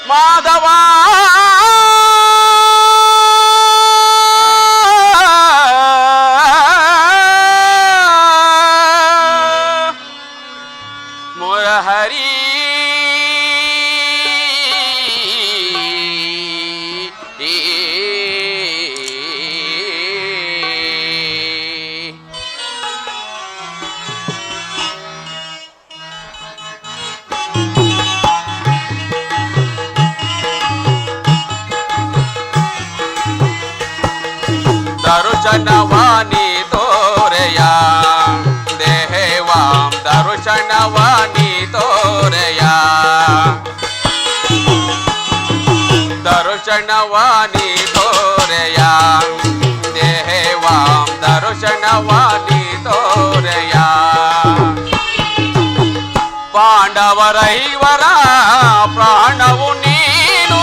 ಮಾಧವ ಮುರಹರಿ ದರುಶನವಾನಿ ತೋರೆಯ ದೇವಾಂ ದರುಶನವಾನಿ ತೋರೆಯ ದರುಶನವಾನಿ ತೋರೆಯ ದೇವಾಂ ದರುಶನವಾನಿ ತೋರೆಯ ಪಾಂಡವರ ಇವರ ಪ್ರಾಣವು ನೀನು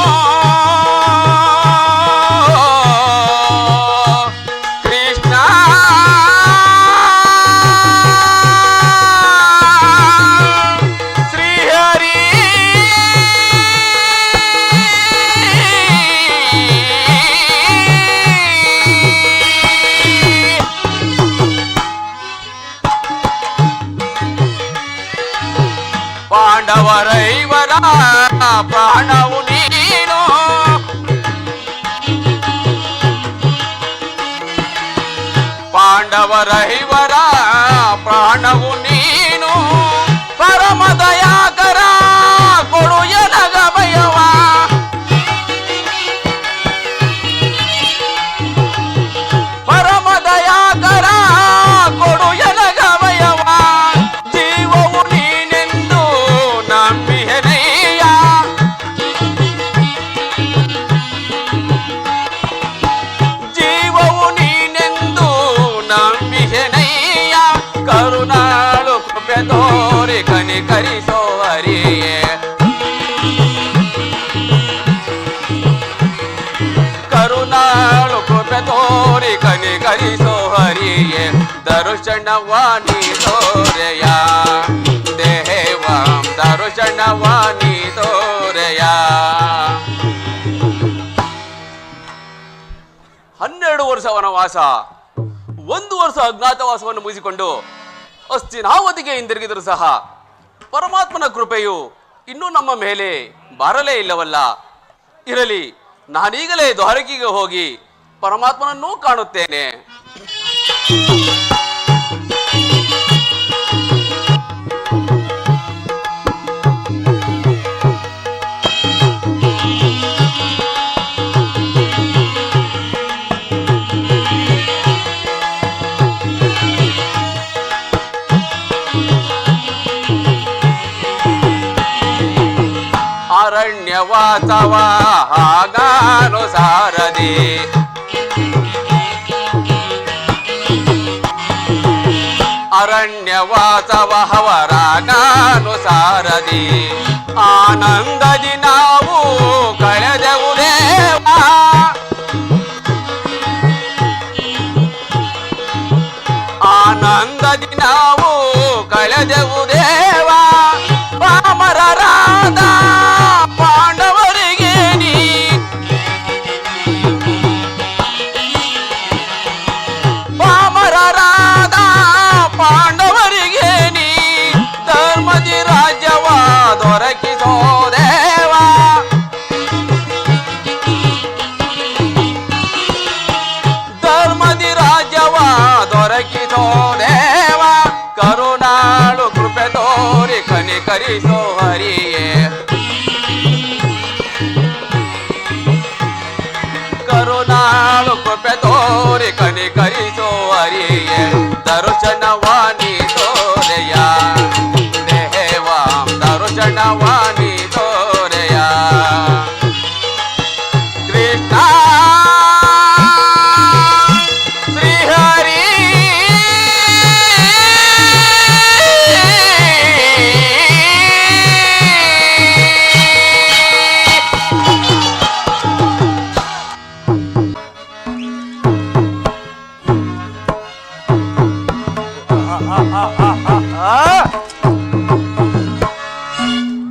ಪಾಂಡವರ ಇವರ ಪ್ರಾಣವು ನೀನು ಪಾಂಡವರ ಇವರ ಪ್ರಾಣವು ನೀನು ಪರಮ ದಯಾಕರ ಕೊಡು ಎನಗ ಭಯವ ಪರಮ ದಯಾಕರ ಕೊಡು ಎನಗ ಭಯವ ಜೀವವು ನೀನೆಂದು ನಂಬಿಹೆನಯ್ಯ ಜೀವವು ನೀನೆಂದು ನಂಬಿಹೆನಯ್ಯ ಕರುಣಾಳು ಕೃಪೆ ತೋರಿ ಕನಿಕರಿಸೋ ಹರಿಯೇ ಕರುಣಾಳು ಕೃಪೆ ತೋರಿ ಕನಿಕರಿಸೋ ಹರಿಯೇ ದರುಶನವಾನಿ ತೋರೆಯ ದೇವಾಂ ದರುಶನವಾನಿ ತೋರೆಯ 12 ವರ್ಷ ವನವಾಸ 1 ವರ್ಷ ಅಜ್ಞಾತವಾಸವನ್ನು ಮುಗಿಸಿಕೊಂಡು ಹಸ್ತಿನಾವತಿಗೆ ಹಿಂದಿರುಗಿದರೂ ಸಹ ಪರಮಾತ್ಮನ ಕೃಪೆಯು ಇನ್ನೂ ನಮ್ಮ ಮೇಲೆ ಬರಲೇ ಇಲ್ಲವಲ್ಲ. ಇರಲಿ, ನಾನೀಗಲೇ ದ್ವಾರಕೆಗೆ ಹೋಗಿ ಪರಮಾತ್ಮನನ್ನೂ ಕಾಣುತ್ತೇನೆ. ಅರಣ್ಯವಾಸವ ಹಾಗಾನು ಸಾರದೆ ಅರಣ್ಯವಾಸವ ಹವರಾಗಾನು ಸಾರದೆ ಆನಂದದಿ ನಾವು ಕಳೆದೆವು ದೇವ ಆನಂದದಿ ನಾವು ಕಳೆದೆವು ದೇವ ಪಾಮರರಾದ ಪಾಂಡವರಿಗೆ ನೀ ಪಾಮರರಾದ ಪಾಂಡವರಿಗೆ ನೀ ಧರ್ಮದಿ ರಾಜ್ಯವ ದೊರಕಿಸೋ ದೇವ ಧರ್ಮದಿ ರಾಜ್ಯವ ದೊರಕಿಸೋ ದೇವ ಕರುಣಾಳು ಕೃಪೆ ತೋರಿ ಕನಿಕರಿಸೋ ಹರಿಯೇ ಕರುಣಾಳು ಕೃಪೆ ತೋರಿ ಕನಿಕರಿಸೋ ಹರಿಯೇ ದರುಶನವಾನಿ ತೋರೆಯ ದೇವಾಂ ದರುಶನವಾನಿ ತೋರೆಯ ಕೃಷ್ಣ ಶ್ರೀಹರಿ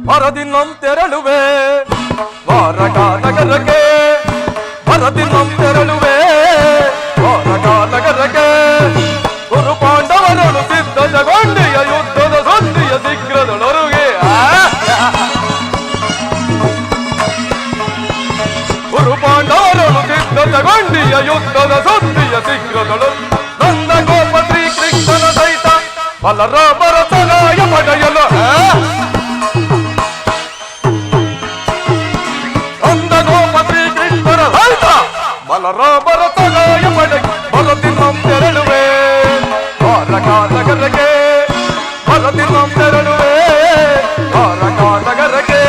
ಹೊರದಿನ್ನೊಂತೆರಳುವೆ ದ್ವಾರಕಾ ನಗರಕ್ಕೆ ಭರತಿ ನಂತೆರಳುವೆ ದ್ವಾರಕಾ ನಗರಕ್ಕೆ ಗುರು ಪಾಂಡವರನ್ನು ಸಿದ್ಧತೆಗೊಂಡಿಯ ಯುದ್ಧದ ಸುದ್ದಿಯ ಶೀಘ್ರದೊಳರುಗೆ ಗುರು ಪಾಂಡವರನ್ನು ಸಿದ್ಧತೆಗೊಂಡಿಯ ಯುದ್ಧದ ಸುದ್ದಿಯ ಶೀಘ್ರದೊಳು ನಂದ ಗೋಪ ಶ್ರೀಕೃಷ್ಣನ ಸಹಿತ ಬಲರಾಮರ ಸಹಾಯ ಪಡೆಯಲು ನಂದ ಗೋಪ ಶ್ರೀಕೃಷ್ಣರ ಸಹಿತ ಬಲರಾಮರ ಸಹಾಯ ಪಡೆ ಭರತಿ ನಂತೆರಳುವೆ ದ್ವಾರಕಾ ನಗರಕ್ಕೆ ಭರತಿ ನಂತೆರಳುವೆ ದ್ವಾರಕಾ ನಗರಕ್ಕೆ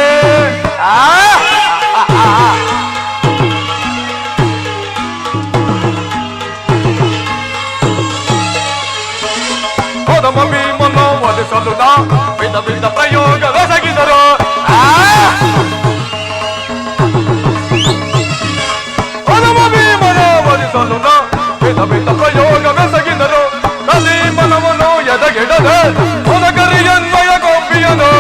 ಭೀಮನ ವಧಿಸಲು ವಿಧ ವಿಧ ಪ್ರಯೋಗವೆಸಗಿದರು ಭೀಮನ ವಧಿಸಲು ವಿಧ ವಿಧ ಪ್ರಯೋಗವೆಸಗಿದರು ಕಲೀಮನವನು ಎದಗಿಡದೆ ಹೊನಗರಿಯನ್ವಯ ಗೋಪಿಯನು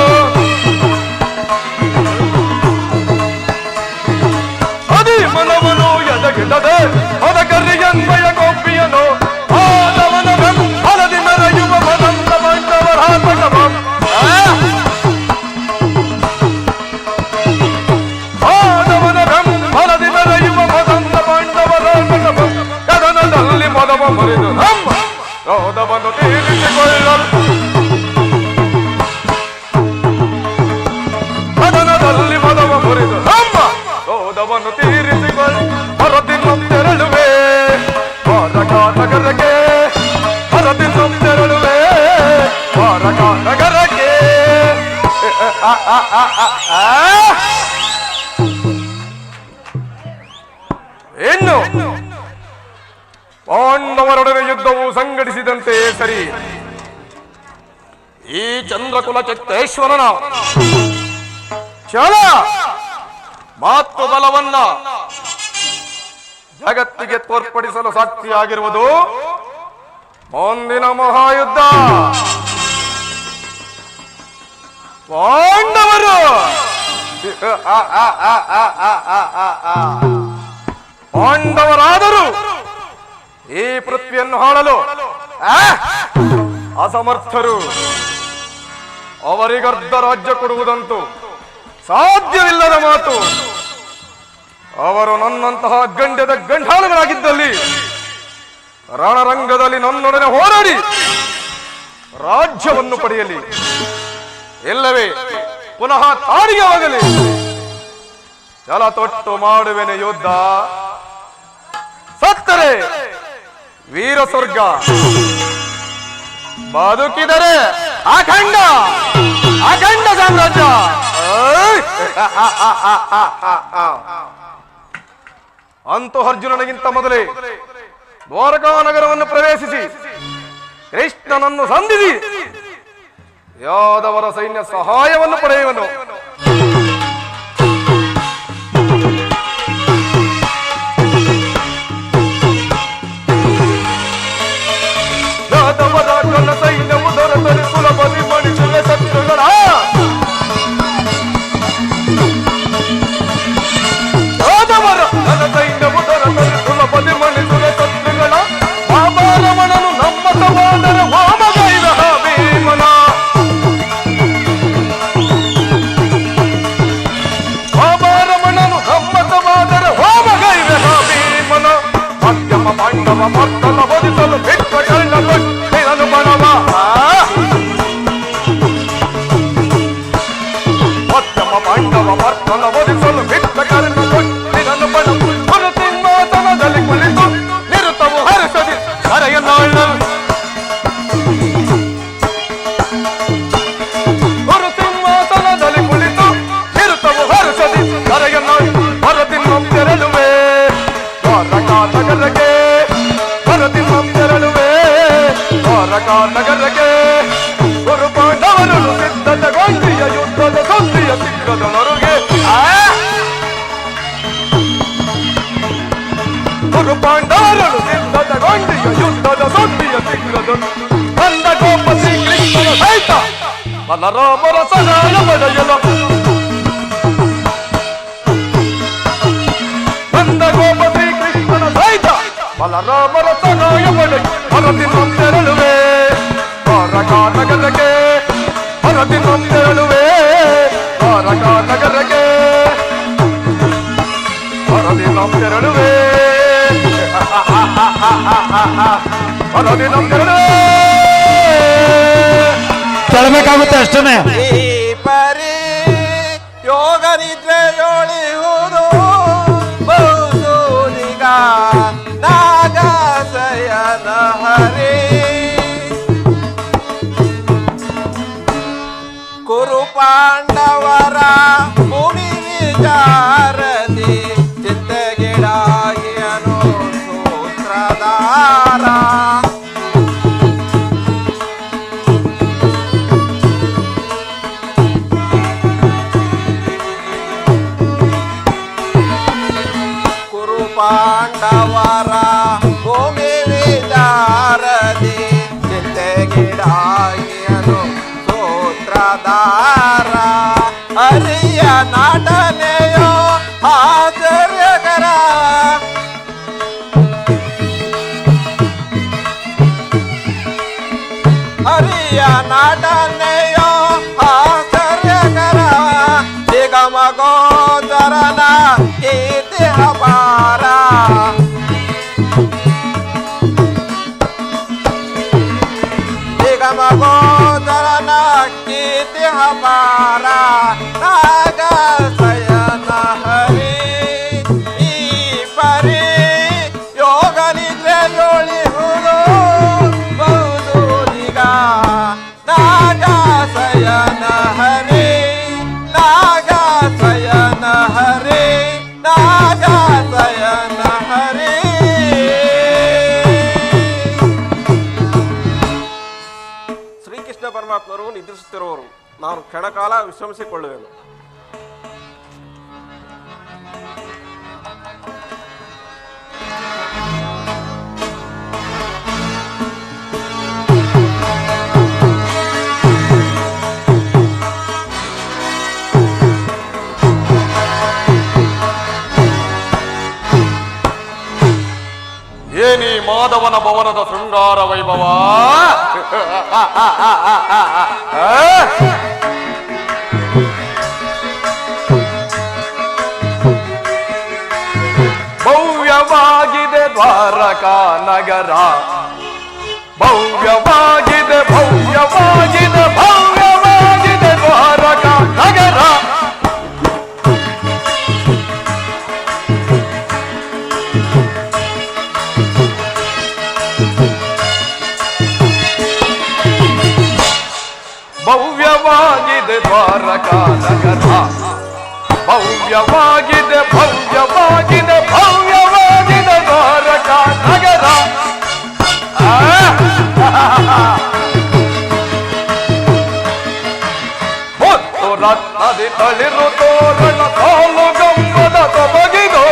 ಕಲೀಮನವನು ಎದಗಿಡದೆ ಹೊನಗರಿಯನ್ವಯ ಗೋಪಿಯನು ಆದವನ ಬೆಂಬಲದಿ ಮೆರೆಯುವ ಮದಂತ ಪಾಂಡವರಾತ್ಮಕವಂ ಆದವನ ಬೆಂಬಲದಿ ಮೆರೆಯುವ ಮದಂತ ಪಾಂಡವರಾತ್ಮಕವಂ ಕದನದಲ್ಲಿ ಮದವ ಮರೆದು ನಮ್ಮ ಕ್ರೋಧವನ್ನು ತೀರಿಸಿಕೊಳ್ಳಲು ಕದನದಲ್ಲಿ ಮದವ ಮುರಿದು ನಮ್ಮ ಕ್ರೋಧವನ್ನು ತೀರಿಸಿಕೊಳ್ಳಿ ಭರತಿ ನಂತೆರಳುವೆ ದ್ವಾರಕಾ ನಗರಕ್ಕೆ ಭರತಿ ನಂತೆರಳುವೆ ದ್ವಾರಕಾ ನಗರಕ್ಕೆ ಇನ್ನು ಪಾಂಡವರೊಡನೆ ಯುದ್ಧವು ಸಂಘಟಿಸಿದಂತೆ ಸರಿ ಈ ಚಂದ್ರಕುಲ ಚಕ್ರೇಶ್ವರನ ಛಲ ಮಾತು ಬಲವನ್ನ ಜಗತ್ತಿಗೆ ತೋರ್ಪಡಿಸಲು ಸಾಕ್ಷಿಯಾಗಿರುವುದು ಮುಂದಿನ ಮಹಾಯುದ್ಧ ಪಾಂಡವರು ಪಾಂಡವರಾದರೂ ಈ ಪೃಥ್ವಿಯನ್ನು ಆಳಲು ಅಸಮರ್ಥರು ಅವರಿಗರ್ಧ ರಾಜ್ಯ ಕೊಡುವುದಂತೂ ಸಾಧ್ಯವಿಲ್ಲದ ಮಾತು ಅವರು ನನ್ನಂತಹ ಗಂಡದ ಗಂಡಾಳುಗಳಾಗಿದ್ದಲ್ಲಿ ರಣರಂಗದಲ್ಲಿ ನನ್ನೊಡನೆ ಹೋರಾಡಿ ರಾಜ್ಯವನ್ನು ಪಡೆಯಲಿ ಇಲ್ಲವೇ ಪುನಃ ತಾಡಿಗೆ ಹೋಗಲಿ ಛಲ ತೊಟ್ಟು ಮಾಡುವೆನೆ ಯುದ್ಧ ಸತ್ತರೆ ವೀರ ಸ್ವರ್ಗ ಬದುಕಿದರೆ ಅಖಂಡ ಅಖಂಡ ಸಾಮ್ರಾಜ್ಯ ಅಂತೂ ಅರ್ಜುನನಿಗಿಂತ ಮೊದಲೇ ದ್ವಾರಕಾ ನಗರವನ್ನು ಪ್ರವೇಶಿಸಿ ಕೃಷ್ಣನನ್ನು ಸಂಧಿಸಿ ಯಾದವರ ಸೈನ್ಯ ಸಹಾಯವನ್ನು ಪಡೆಯುವನು ಯಾದವರ ಕನ್ನ ಸೈನ್ಯವು ದೊರೆತರೆ ಸುಲಭದಿ ಮಣಿಸುವ ಶತ್ರುಗಳ ಯಾದವರ ಕನ್ನ ಸೈನ್ಯವು ದೊರೆತರೆ ಸುಲಭದಿ ಮಣಿಸುವ ಶತ್ರುಗಳ ಬಾಬಾರಮಣನು ನಮ್ಮ ಸಮಾನರ ವಾಮಗೈದ ಭೀಮನ ಬಾಬಾರಮಣನು ನಮ್ಮ ಸಮಾನರ ವಾಮಗೈದ ಭೀಮನ ಮಧ್ಯಮ ಪಾಂಡವ ಮತ್ತನ ಬದಿಸಲು ಬಿಟ್ಟ ಕಳ್ಳ ಕೊಟ್ಟಿರನು ಬಣವ ಮಧ್ಯಮ ಪಾಂಡವ ಮತ್ತನ ಬದಿಸಲು ಬಿಟ್ಟ ಕಳ್ಳ ಕೊಟ್ಟಿರನು ಬಣ ತಿನ್ಮಾತನದಲ್ಲಿ ಕುಳಿತು ನಿರುತವು ಹರಿಸದಿ ಕರೆಯನ್ನಾಳು ಸಿಂಹಾಸನದಲ್ಲಿ ಕುಳಿತು ನಿರುತವು ಹರಿಸದಿ ಕರೆಯನ್ನಾಳು ಭರತಿ ನಂತೆರಳುವೆ ದ್ವಾರಕಾ ನಗರಕ್ಕೆ ಭರತಿ ನಂತೆರಳುವೆ ದ್ವಾರಕಾ ನಗರಕ್ಕೆ ಗುರು ಪಾಂಡವರನ್ನು ಸಿದ್ಧತೆಗೊಂಡಿಯ ಯುದ್ಧದ ಸುದ್ದಿಯ ಸಿಕ್ಕದನೊರುಗೆ ಗುರು ಪಾಂಡವರನ್ನು ಸಿದ್ಧತೆಗೊಂಡಿಯ ಯುದ್ಧದ ಸುದ್ದಿಯ ಸಿಕ್ಕದನು ನಂದ ಗೋಪ ಶ್ರೀಕೃಷ್ಣನ ಸಹಿತ ಬಲರಾಮರ ಸಹಾಯ ಪಡೆಯಲು ಬಲರಾಮರ ಸಹಾಯ ಪಡೆದು ಹರದಿ ನಮ್ಮೆರಳುವೆ ದ್ವಾರಕಾ ನಗರಕ್ಕೆ ಹರದಿ ನಮ್ಮೆರಳುವೆ ದ್ವಾರಕಾ ನಗರಕ್ಕೆ ಹರದಿ ನಮ್ಮೆರಳುವೆ ಹರದಿ ನಮ್ಮೆರಳುವೆ ಕೇಳಬೇಕಾಗುತ್ತೆ ಅಷ್ಟೇ. ಈ ಪರಿ ಯೋಗ ನಿದ್ರೆಯೊಳಿಯುವುದು ಬಹುಸೂಲಿಗ ನಾಗಸಯನ ಹರಿ ಕುರು ಪಾಂಡವರ ಮುನಿ ವಿಚಾರದಿ ಚಿತ್ತಗಿಡಾಗಿಯನು ಸೂತ್ರಧಾರ ಪಾಂಡವರ ಭೂಮಿ ವಿಚಾರದಿ ಚಿತ್ತೆಗಿಡಾಗಿಯನು ಸೂತ್ರಧಾರ ಹರಿಯ ನಟನೆಯೋ ಆಶ್ಚರ್ಯಕರ ಹರಿಯ ನಟನೆಯೋ ಆಶ್ಚರ್ಯಕರ ನಿಗಮ ಗೋಚರನ ಕೀರ್ತಿ ಅಪಾರ ನಿಗಮ ಗೋಚರನ ಕೀರ್ತಿ ಅಪಾರ ನಾಗ ಸಯನ ಹರಿ ಈ ಪರಿ ಯೋಗ ನಿದ್ರೆಯೊಳಿಯುವುದು ಬಹುದೂಲಿಗ ನಾಗ ಸಯನ ಹರಿ ನಾಗ ಸಯನ ಹರಿ ನಾಗ ಸಯನ ಹರಿ. ಶ್ರೀಕೃಷ್ಣ ಪರಮಾತ್ಮರು ನಿದ್ರಿಸುತ್ತಿರುವರು, ನಾನು ಕ್ಷಣಕಾಲ ವಿಶ್ರಮಿಸಿಕೊಳ್ಳುವೆನು. ಏನಿ ಮಾಧವನ ಭವನದ ಶೃಂಗಾರ ವೈಭವ ಭವ್ಯವಾಗಿದೆ ದ್ವಾರಕಾ ನಗರ ಭವ್ಯವಾಗಿದೆ ಭವ್ಯವಾಗಿದೆ ಭವ್ಯವಾಗಿದೆ ದ್ವಾರಕಾ ನಗರ ಭವ್ಯವಾಗಿದೆ ದ್ವಾರಕಾ ನಗರ ಭವ್ಯವಾಗಿದೆ ಭವ್ಯವಾಗಿದೆ ಭವ್ಯವಾಗಿದೆ ದ್ವಾರಕಾ ನಗರ ಹೊತ್ತು ರತ್ನದಿ ತಳಿರು ತೋರಣ ಸಾಲು ಗಂಬದ ತೊಬಗಿದು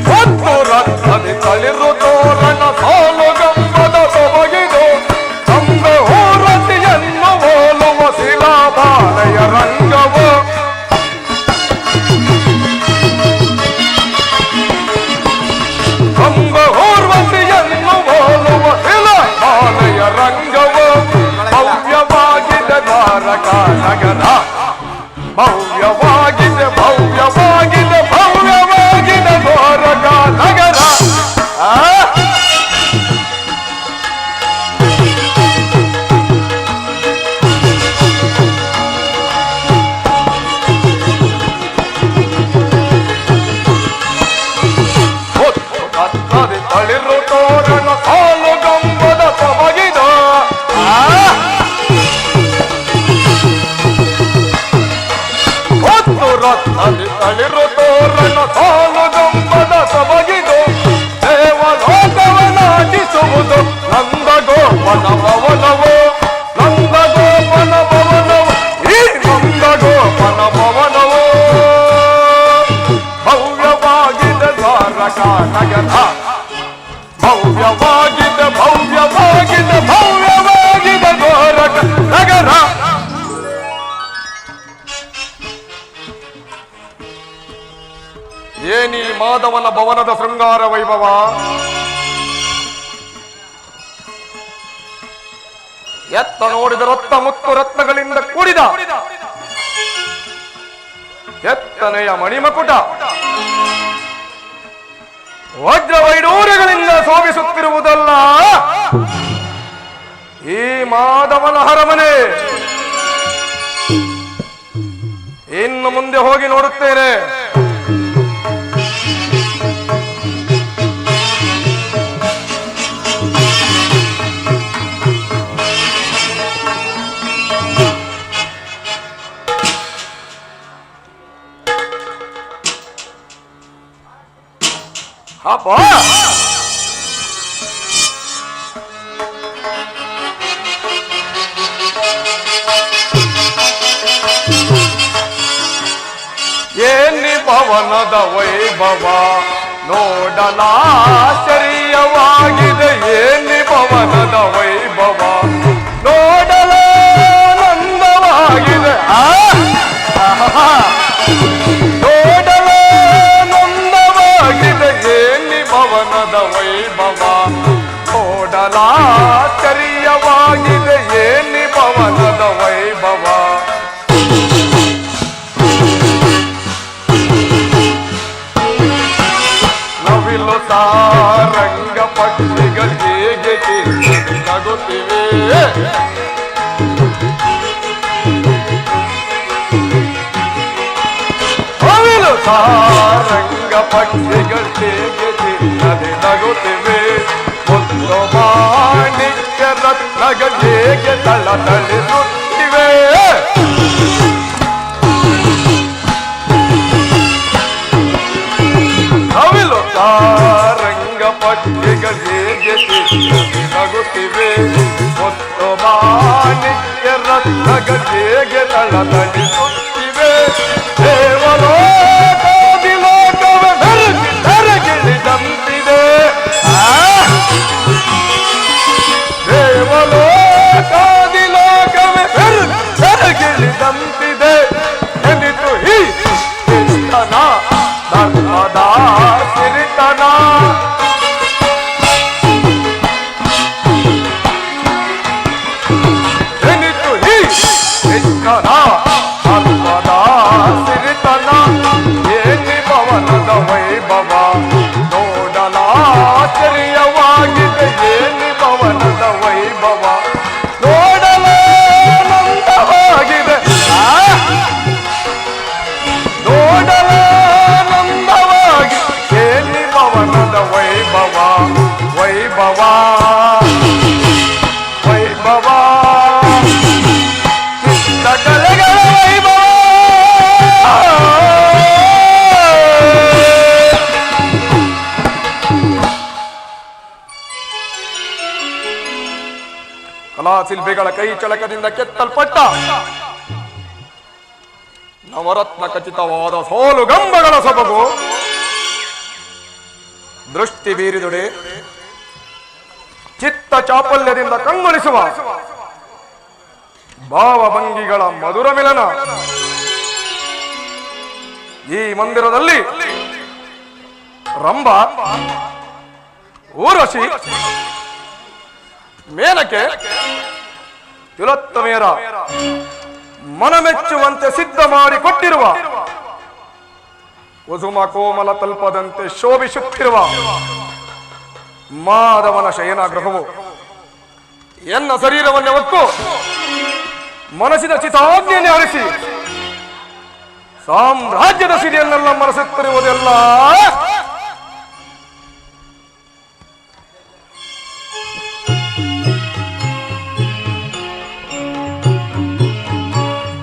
ಹೊತ್ತು ರತ್ನದಿ ತಳಿರು ತೋರಣ ಸಾಲು ಗಂಬದ ತೊಬಗಿದು ತಂಬೆ ಹೋರತಿಯನ್ನು ಹೋಲುವ ಶಿಲಾಬಾಲೆಯ ರಂಗವು ತಂಬೆ ಹೋರ್ವತಿಯನ್ನು ಹೋಲುವ ಶಿಲಾಬಾಲೆಯ ರಂಗವು ಭವ್ಯವಾಗಿದೆ ದ್ವಾರಕಾ ನಗರ ಭವ್ಯವಾಗಿದೆ ಭವ್ಯವಾಗಿದೆ ಭವ್ಯವಾಗಿದೆ ದ್ವಾರಕಾ ನಗರ ತಳಿರು ತೋರಣ ಸಾಲು ಗಂಬದ ತೊಬಗಿದ ಹೊತ್ತು ರತ್ನದಿ ತಳಿರು ತೋರಣ ಸಾಲು ಗಂಬದ ತೊಬಗಿದು ದೇವಲೋಕವನಾಟಿಸುವುದು ನಂದ ಗೋಪನ ಭವನವು ನಂದ ಗೋಪನ ಭವನವು ಈ ನಂದ ಗೋಪನ ಭವನವು ಭವ್ಯವಾಗಿದೆ ದ್ವಾರಕಾ ನಗರ ಭವ್ಯವಾಗಿದೆ ಭವ್ಯವಾಗಿದೆ ಭವ್ಯವಾಗಿದೆ ದ್ವಾರಕಾ ನಗರ ಮಾಧವನ ಭವನದ ಶೃಂಗಾರ ವೈಭವ. ಎತ್ತ ನೋಡಿದ ರತ್ನ ಮುತ್ತು ರತ್ನಗಳಿಂದ ಕೂಡಿದ ಎತ್ತನೆಯ ಮಣಿಮಕುಟ ವಜ್ರ ವೈಡೂರ್ಯಗಳಿಂದ ಶೋಭಿಸುತ್ತಿರುವುದಲ್ಲ ಈ ಮಾಧವನ ಅರಮನೆ. ಇನ್ನು ಮುಂದೆ ಹೋಗಿ ನೋಡುತ್ತೇನೆ. ಅಪ್ಪ ಏನಿ ಭವನದ ವೈಭವ ನೋಡಲಾಶ್ಚರ್ಯವಾಗಿದೆ. ಏನಿ ಭವನದ ವೈಭವ ನೋಡಲಾನಂದವಾಗಿದೆ. ನೋಡಲಾನಂದವಾಗಿದೆ. ಏನಿ ಭವನದ ವೈಭವ ನೋಡಲಾಶ್ಚರ್ಯವಾಗಿದೆ. ಏನಿ ಭವನದ ವೈಭವ ಸಾರಂಗ ಪಕ್ಷಿಗಳು ಹೇಗೆ ನಗುತ್ತಿವೆ. ಅವಿಲು ಸಾರಂಗ ಪಕ್ಷಿಗಳು ಹೇಗೆ ನಗುತ್ತಿವೆ. ಒಂದು ಮಾಣಿಕ್ಯ ರತ್ನಗಳು ಹೇಗೆ ತಳತಳಿಸುತ್ತಿವೆ. ಅವಿಲು ಸಾರಂಗ ಪಕ್ಷಿಗಳು ಹೇಗೆ ನಗುತ್ತಿವೆ. ಒಂದು ಮಾಣಿಕ್ಯ ರತ್ನಗಳು ಹೇಗೆ ತಳತಳಿಸುತ್ತಿವೆ. ದೇವಲೋಕದಿ ಲೋಕವೇ ಬೆರಗಿಳಿದಂತಿದೆ. ದೇವಲೋಕದಿ ಲೋಕವೇ ಬೆರಗಿಳಿದಂತಿದೆ. ಎಂದಿತು ಈ ಧರ್ಮದ ಸಿರಿತನ. ಎನಿತು ಈ ಕೃಷ್ಣನ ಧರ್ಮದ ಸಿರಿತನ. ಏನಿ ಭವನದ ವೈಭವ ನೋಡಲಾಶ್ಚರ್ಯವಾಗಿದೆ. ಏನಿ ಭವನದ ವೈಭವ ನೋಡಲಾನಂದವಾಗಿದೆ. ನೋಡಲಾನಂದವಾಗಿ ಏನಿ ಭವನದ ವೈಭವ ವೈಭವ ವೈಭವ ಚಿತ್ರಕಲೆಗಳ ವೈಭವ. ಕಲಾಶಿಲ್ಪಿಗಳ ಕೈ ಚಳಕದಿಂದ ಕೆತ್ತಲ್ಪಟ್ಟ ನವರತ್ನ ಖಚಿತವಾದ ಸೋಲು ಗಂಬಗಳ ಸೊಬಗು ದೃಷ್ಟಿ ಬೀರಿದುಡೆ. ಚಿತ್ತ ಚಾಪಲ್ಯದಿಂದ ಕಂಗೊಳಿಸುವ ಭಾವಭಂಗಿಗಳ ಮಧುರ ಮಿಲನ. ಈ ಮಂದಿರದಲ್ಲಿ ರಂಭ, ಊರ್ವಶಿ, ಮೇನಕೆ, ತಿಲೋತ್ತಮೆಯರ ಮನಮೆಚ್ಚುವಂತೆ ಸಿದ್ಧ ಮಾಡಿ ಕೊಟ್ಟಿರುವ ಕುಸುಮ ಕೋಮಲ ತಲ್ಪದಂತೆ ಶೋಭಿಸುತ್ತಿರುವ ಮಾಧವನ ಶಯನಾಗೃಹವು ಎನ್ನ ಶರೀರವನ್ನೇ ಹೊತ್ತು ಮನಸ್ಸಿನ ಚಿತಾಜ್ಞೆಯನ್ನು ಹರಿಸಿ ಸಾಮ್ರಾಜ್ಯದ ಸಿರಿಯನ್ನೆಲ್ಲ ಮರೆಸುತ್ತಿರುವುದೆಲ್ಲ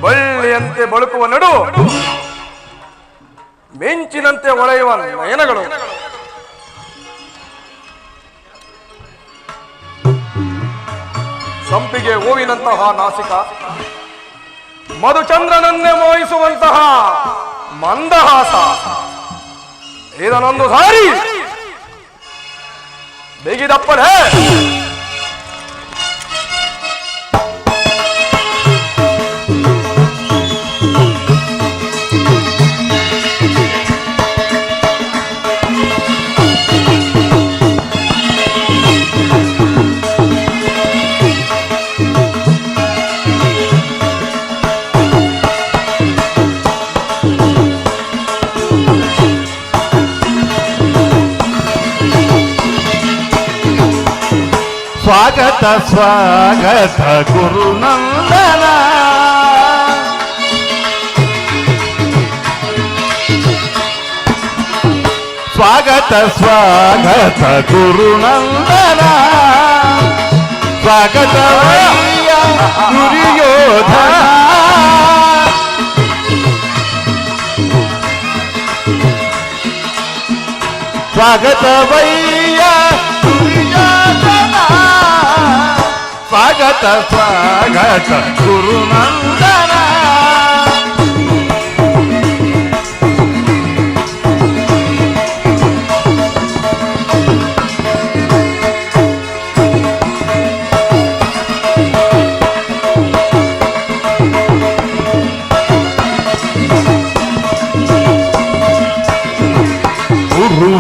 ಬಳ್ಳಿಯಂತೆ ಬಳುಕುವ ನಡು, ಮಿಂಚಿನಂತೆ ಹೊಳೆಯುವ ನಯನಗಳು, ಸಂಪಿಗೆ ಹೂವಿನಂತಹ ನಾಸಿಕ, ಮಧುಚಂದ್ರನನ್ನೇ ಮೋಹಿಸುವಂತಹ ಮಂದಹಾಸ. ಇದನ್ನೊಂದು ಸಾರಿ ಬೇಗಿದಪ್ಪನೇ ಸ್ವಾಗತ ಸ್ವಾಗತ ಗುರುನಂದನ ಸ್ವಾಗತ ಸ್ವಾಗತ ಗುರುನಂದನ ಸ್ವಾಗತ ದುರ್ಯೋಧನ ಸ್ವಾಗತವಯ್ಯ ದುರ್ಯೋಧನ ಸ್ವಾಗತ ಸ್ವಾಗತ ಗುರುನಂದನ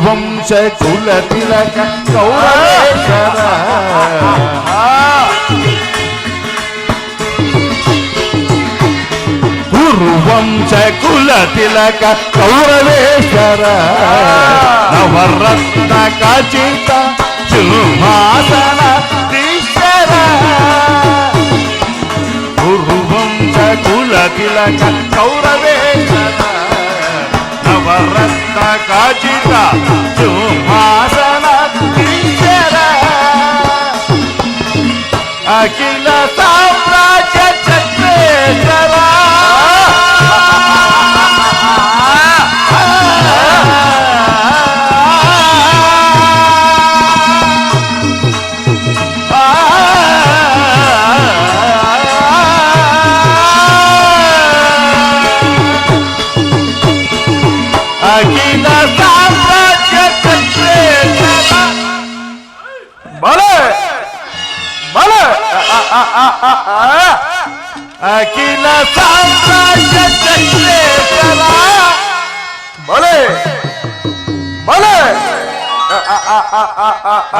ವಂಶ ಕುಲ ತಿಲಕ ಕೌರವೇಶ್ವರ ಗುರುವಂಶ ಕುಲ ತಿಲಕ ಕೌರವೇಶ್ವರ ನವರತ್ನ ಖಚಿತ ಸಿಂಹಾಸನ ಈಶ್ವರ ಗುರುವಂಶ ಕುಲ ತಿಲಕ ಕೌರವೇಶ್ವರ ನವರತ್ನ ಖಚಿತ ಸಿಂಹಾಸನ ಈಶ್ವರ ಅಖಿಲ ಸಾಮ್ರಾಜ್ಯ ಚಕ್ರೇಶ್ವರ ಅಖಿಲ ಸಾಮ್ರಾಜ್ಯ ಚಕ್ರೇಶ್ವರ ಬಲೆ ಬಲೆ ಅಖಿಲ ಸಾಮ್ರಾಜ್ಯ ಚಕ್ರೇಶ್ವರ ಬಲೆ ಬಲೆ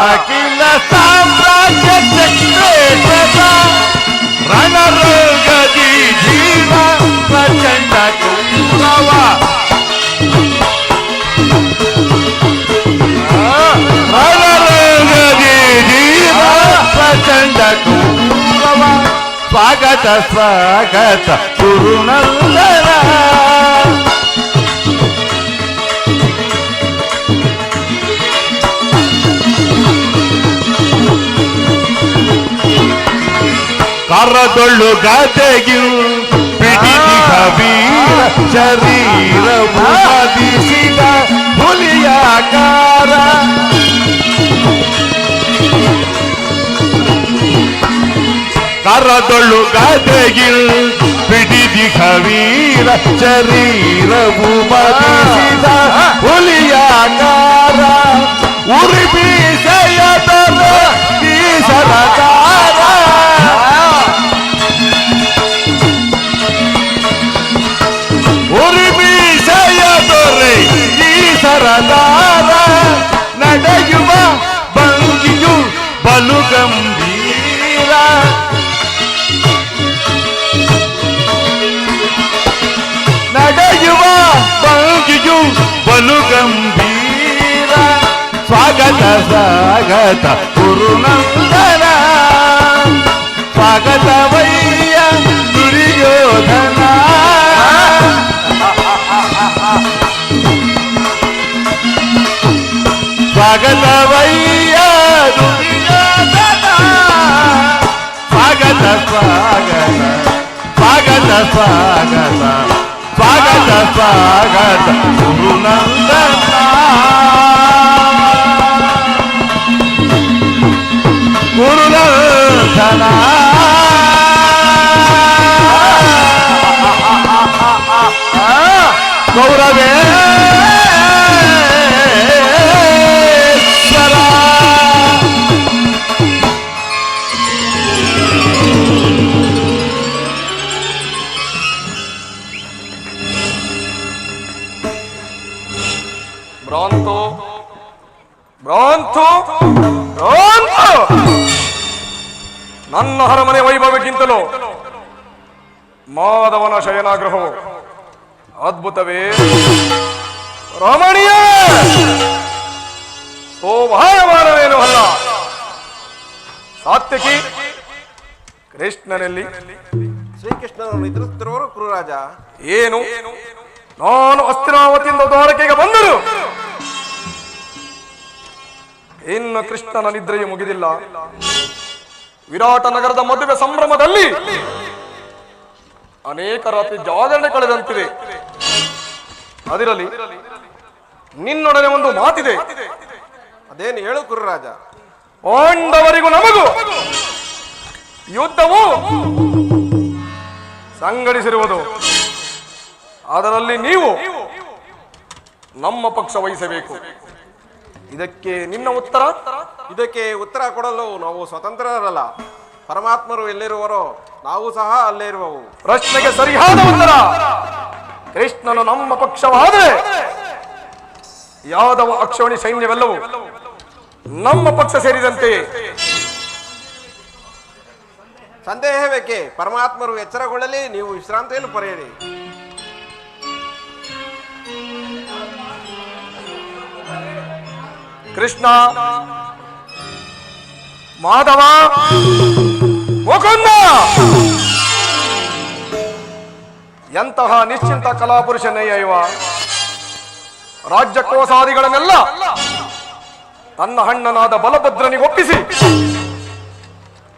ಅಖಿಲ ಸಾಮ್ರಾಜ್ಯ ಚಕ್ರೇಶ್ವರ ರಣರಂಗದಿ ಜೀವ ಪ್ರಚಂಡ ಗೌರವ ರಣರಂಗದಿ ಜೀವ ಪ್ರಚಂಡ ಗೌರವ ಸ್ವಾಗತ ಸ್ವಾಗತ ಗುರುನಂದನ ಕರದೊಳ್ಳು ಗಾದೆಯು ಪಿಡಿದಿಹ ವೀರ ಶರೀರ ಬಾಧಿಸಿದ ಹುಲಿಯಾಕಾರ ಕರದೊಳ್ಳು ಗಾದೆಯು ಪಿಡಿದಿಹ ವೀರ ಶರೀರವು ಬಾಧಿಸಿದ ಹುಲಿಯಾಕಾರ ಉರಿ ಬೀಸೆಯದರ ಈ ಸರಕಾರ ಉರಿ ಬೀಸೆಯದೊರೆ ಈ ಸರದಾರ ನಡೆಯುವ ಭಂಗಿಯು ಬಲು ಗಂಭೀರ ನಡೆಯುವ ಭಂಗಿಯು ಬಲು ಗಂಭೀರ ಸ್ವಾಗತ ಸ್ವಾಗತ ಗುರುನಂದನ ಸ್ವಾಗತವಯ್ಯ ದುರ್ಯೋಧನ ಸ್ವಾಗತವಯ್ಯ ದುರ್ಯೋಧನ ಸ್ವಾಗತ ಸ್ವಾಗತ ಸ್ವಾಗತ ಸ್ವಾಗತ ಸ್ವಾಗತ ಸ್ವಾಗತ ಗುರುನಂದನ ಗುರುನಂದನ ಗೌರವೇಶ್ವರ ಭ್ರಾಂತು ಭ್ರಾಂತು ಭ್ರಾಂತು ನನ್ನ ಅರಮನೆ ವೈಭವಕ್ಕಿಂತಲೂ ಮಾಧವನ ಶಯನಾಗ್ರಹವು ಅದ್ಭುತವೇ ರಮಣೀಯ ಶೋಭಾಯಮಾನವೇನೂ ಅಲ್ಲ. ಸಾತ್ಯಕಿ ಕೃಷ್ಣನಲ್ಲಿ ಶ್ರೀಕೃಷ್ಣನನ್ನು ನಿದ್ರಿಸುತ್ತಿರುವರು ಕುರುರಾಜ. ಏನು ನಾನು ಹಸ್ತಿನಾವತಿಯಿಂದ ದ್ವಾರಕೆಗೆ ಬಂದರು, ಇನ್ನು ಕೃಷ್ಣನ ನಿದ್ರೆಯು ಮುಗಿದಿಲ್ಲ. ವಿರಾಟ ನಗರದ ಮದುವೆ ಸಂಭ್ರಮದಲ್ಲಿ ಅನೇಕ ರಾತ್ರಿ ಜಾಗರಣೆ ಕಳೆದಂತಿದೆ. ಅದಿರಲಿ, ನಿನ್ನೊಡನೆ ಒಂದು ಮಾತಿದೆ. ಅದೇನು ಹೇಳು ಕುರುರಾಜ. ಪಾಂಡವರಿಗೂ ನಮಗೂ ಯುದ್ಧವು ಸಂಘಟಿಸಿರುವುದು. ಅದರಲ್ಲಿ ನೀವು ನಮ್ಮ ಪಕ್ಷ ವಹಿಸಬೇಕು. ಇದಕ್ಕೆ ನಿನ್ನ ಉತ್ತರ? ಇದಕ್ಕೆ ಉತ್ತರ ಕೊಡಲು ನಾವು ಸ್ವತಂತ್ರರಲ್ಲ. ಪರಮಾತ್ಮರು ಎಲ್ಲಿರುವರೋ ನಾವು ಸಹ ಅಲ್ಲೇ ಇರುವವು. ಪ್ರಶ್ನೆಗೆ ಸರಿಯಾದ ಉತ್ತರ. ಕೃಷ್ಣನು ನಮ್ಮ ಪಕ್ಷವಾದರೆ ಯಾದವ ಅಕ್ಷೋಣಿ ಸೈನ್ಯವೆಲ್ಲವೂ ನಮ್ಮ ಪಕ್ಷ ಸೇರಿದಂತೆ. ಸಂದೇಹವೇಕೆ? ಪರಮಾತ್ಮರು ಎಚ್ಚರಗೊಳ್ಳಲಿ, ನೀವು ವಿಶ್ರಾಂತಿಯನ್ನು ಪಡೆಯಿರಿ. ಕೃಷ್ಣ, ಮಾಧವ, ಮುಕುಂದ, ಎಂತಹ ನಿಶ್ಚಿಂತ ಕಲಾಪುರುಷನಯ್ಯ ಇವ. ರಾಜ್ಯಕೋಸಾದಿಗಳನ್ನೆಲ್ಲ ತನ್ನ ಅಣ್ಣನಾದ ಬಲಭದ್ರನಿಗೆ ಒಪ್ಪಿಸಿ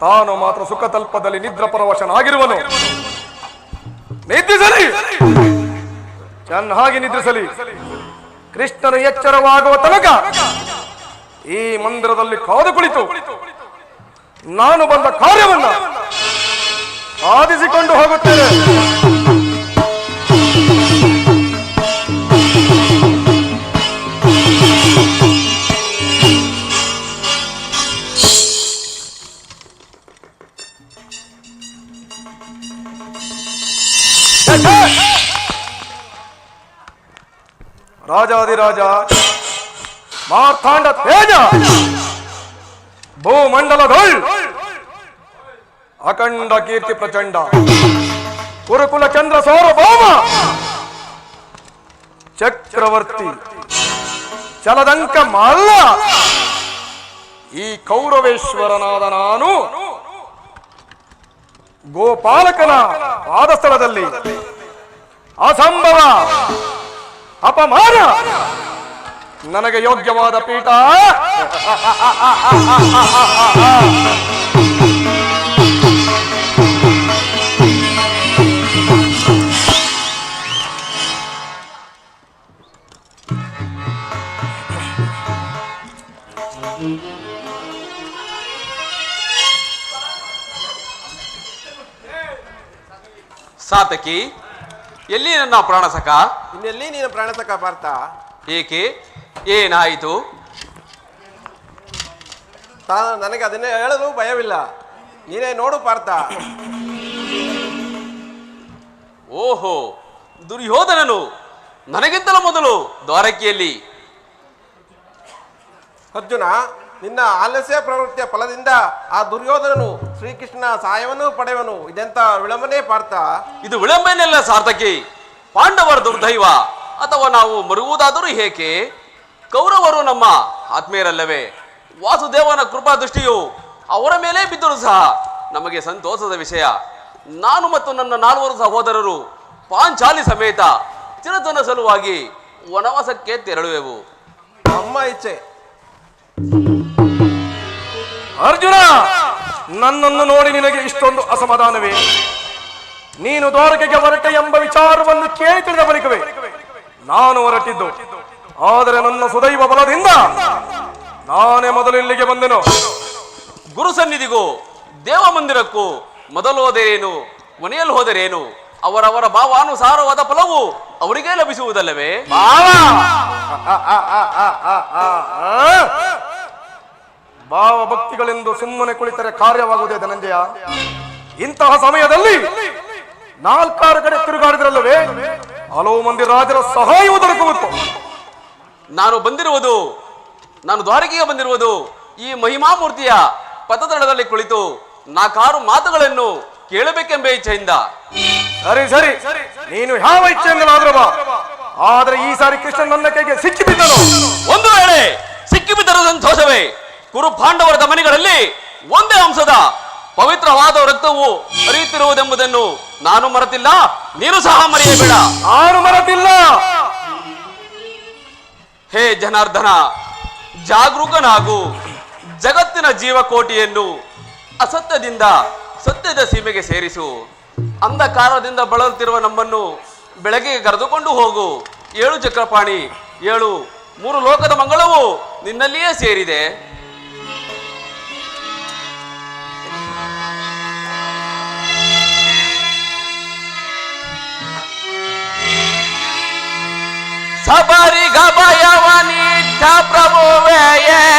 ತಾನು ಮಾತ್ರ ಸುಖತಲ್ಪದಲ್ಲಿ ನಿದ್ರಪರವಶನಾಗಿರುವನು. ನಿದ್ರಿಸಲಿ, ಚೆನ್ನಾಗಿ ನಿದ್ರಿಸಲಿ. ಕೃಷ್ಣನು ಎಚ್ಚರವಾಗುವ ತನಕ ಈ ಮಂದಿರದಲ್ಲಿ ಕಾದು ಕುಳಿತು ನಾನು ಬಂದ ಕಾರ್ಯವನ್ನ ಸಾಧಿಸಿಕೊಂಡು ಹೋಗುತ್ತೇನೆ. ರಾಜಾದಿರಾಜ, ಮಾರ್ಥಾಂಡ ತೇಜ, ಭೂಮಂಡಲದೊಳ್ ಅಖಂಡ ಕೀರ್ತಿ ಪ್ರಚಂಡ, ಕುರುಕುಲ ಚಂದ್ರ ಸಾರ್ವಭೌಮ, ಚಕ್ರವರ್ತಿ, ಚಲದಂಕ ಮಲ್ಲ, ಈ ಕೌರವೇಶ್ವರನಾದ ನಾನು ಗೋಪಾಲಕನ ಪಾದಸ್ಥಳದಲ್ಲಿ ಅಸಂಭವ, ಅಪಮಾನ, ನನಗೆ ಯೋಗ್ಯವಾದ ಪೀಠ. ಸಾತಕಿ, ಎಲ್ಲಿ ನನ್ನ ಪ್ರಾಣಸಖ? ಇನ್ನೆಲ್ಲಿ ನೀನು ಪ್ರಾಣಸಕ ಪಾರ್ಥ? ಏಕೆ, ಏನಾಯಿತು? ನನಗೆ ಅದನ್ನೇ ಹೇಳಲು ಭಯವಿಲ್ಲ, ನೀನೇ ನೋಡು ಪಾರ್ಥ. ಓಹೋ, ದುರ್ಯೋಧನನು ನನಗಿಂತಲೂ ಮೊದಲು ದ್ವಾರಕೆಯಲ್ಲಿ. ಅರ್ಜುನ, ನಿನ್ನ ಆಲಸ್ಯ ಪ್ರವೃತ್ತಿಯ ಫಲದಿಂದ ಆ ದುರ್ಯೋಧನನು ಶ್ರೀಕೃಷ್ಣನ ಸಹಾಯವನ್ನು ಪಡೆಯವನು. ಇದೆಂತ ವಿಳಂಬನೆ ಪಾರ್ಥ? ಇದು ವಿಳಂಬನೆಲ್ಲ ಸಾರ್ಥಕಿ. ಪಾಂಡವರ ದುರ್ದೈವ ಅಥವಾ ನಾವು ಮರುವುದಾದರೂ ಏಕೆ? ಕೌರವರು ನಮ್ಮ ಆತ್ಮೀಯರಲ್ಲವೇ? ವಾಸುದೇವನ ಕೃಪಾ ದೃಷ್ಟಿಯು ಅವರ ಮೇಲೆ ಬಿದ್ದರೂ ಸಹ ನಮಗೆ ಸಂತೋಷದ ವಿಷಯ. ನಾನು ಮತ್ತು ನನ್ನ 4 ಸಹೋದರರು ಪಾಂಚಾಲಿ ಸಮೇತ ಚಿರತನ ಸಲುವಾಗಿ ವನವಾಸಕ್ಕೆ ತೆರಳುವೆವು. ಅಮ್ಮ ಇಚ್ಛೆ. ಅರ್ಜುನ, ನನ್ನನ್ನು ನೋಡಿ ನಿನಗೆ ಇಷ್ಟೊಂದು ಅಸಮಾಧಾನವೇ? ನೀನು ದ್ವಾರಕೆಗೆ ಹೊರಟೆ ಎಂಬ ವಿಚಾರವನ್ನು ಕೇಳಿ ತಿಳಿದ ಬಳಿಕವೇ ನಾನು ಹೊರಟಿದ್ದು. ಆದರೆ ನನ್ನ ಸುದೈವ ಬಲದಿಂದ ನಾನೇ ಮೊದಲು ಇಲ್ಲಿಗೆ ಬಂದೆನು. ಗುರು ಸನ್ನಿಧಿಗೂ ದೇವ ಮಂದಿರಕ್ಕೂ ಮೊದಲು ಹೋದರೇನು, ಮನೆಯಲ್ಲಿ ಹೋದರೇನು, ಅವರವರ ಭಾವಾನುಸಾರವಾದ ಫಲವು ಅವರಿಗೆ ಲಭಿಸುವುದಲ್ಲವೇ? ಭಾವ ಭಕ್ತಿಗಳೆಂದು ಸುಮ್ಮನೆ ಕುಳಿತರೆ ಕಾರ್ಯವಾಗುವುದೇ ಧನಂಜಯ? ಇಂತಹ ಸಮಯದಲ್ಲಿ 4 ಕಡೆ ತಿರುಗಾಡಿದ್ರಲ್ಲವೇ ಹಲವು ಮಂದಿ ರಾಜರ ಸಹಾಯವು ದೊರಕುವುದು. ನಾನು ದ್ವಾರಕೆಗೆ ಬಂದಿರುವುದು ಈ ಮಹಿಮಾಮೂರ್ತಿಯ ಪಥದಳದಲ್ಲಿ ಕುಳಿತು 4 ಮಾತುಗಳನ್ನು ಕೇಳಬೇಕೆಂಬ ಇಚ್ಛೆಯಿಂದ. ಸರಿ, ನೀನು ಯಾವ ಇಚ್ಛೆಯಿಂದಲಾದ್ರೂ ಬಾ. ಆದ್ರೆ ಈ ಸಾರಿ ಕೃಷ್ಣ ನನ್ನ ಕೈಗೆ ಸಿಕ್ಕಿಬಿದ್ದನು. ಒಂದು ವೇಳೆ ಸಿಕ್ಕಿಬಿದ್ದರೂ ಸಂತೋಷವೇ. ಕುರು ಪಾಂಡವರ ಮನೆಗಳಲ್ಲಿ ಒಂದೇ ಅಂಶದ ಪವಿತ್ರವಾದ ರಕ್ತವು ಹರಿಯುತ್ತಿರುವುದೆಂಬುದನ್ನು ನಾನು ಮರೆತಿಲ್ಲ, ನೀನು ಸಹ ಮರೆಯಬೇಡ. ನಾನು ಮರೆತಿಲ್ಲ. ಹೇ ಜನಾರ್ದನ, ಜಾಗರೂಕನಾಗು. ಜಗತ್ತಿನ ಜೀವಕೋಟಿಯನ್ನು ಅಸತ್ಯದಿಂದ ಸತ್ಯದ ಸೀಮೆಗೆ ಸೇರಿಸು. ಅಂಧಕಾರದಿಂದ ಬಳಲುತ್ತಿರುವ ನಮ್ಮನ್ನು ಬೆಳಕಿಗೆ ಕರೆದುಕೊಂಡು ಹೋಗು. 7 ಚಕ್ರಪಾಣಿ 7 3 ಲೋಕದ ಮಂಗಳವು ನಿನ್ನಲ್ಲಿಯೇ ಸೇರಿದೆ. ಸಬರಿ ಗಭಯವನಿಟ್ಟ ಪ್ರಭುವೆಯೇಳು,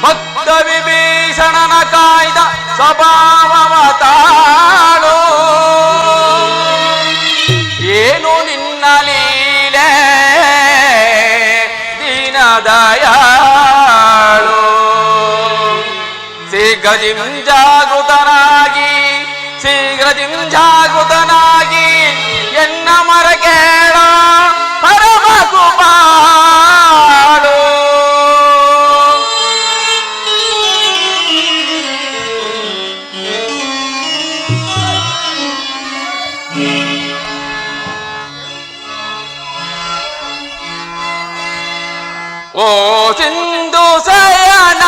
ಭಕ್ತ ವಿಭೀಷಣನ ಕಾಯ್ದ ಸ್ವಭಾವವ ತಾಳು. ಏನು ನಿನ್ನ ಲೀಲೆ ದೀನದಯಾಳು. ಶೀಘ್ರದಿಂಜಾಗೃತನಾಗಿ ಎನ್ನ ಮರ ಕೇಳ ಪರಮ ಕುಮಾರು. ಓ ಸಿಂಧು ಸಯನ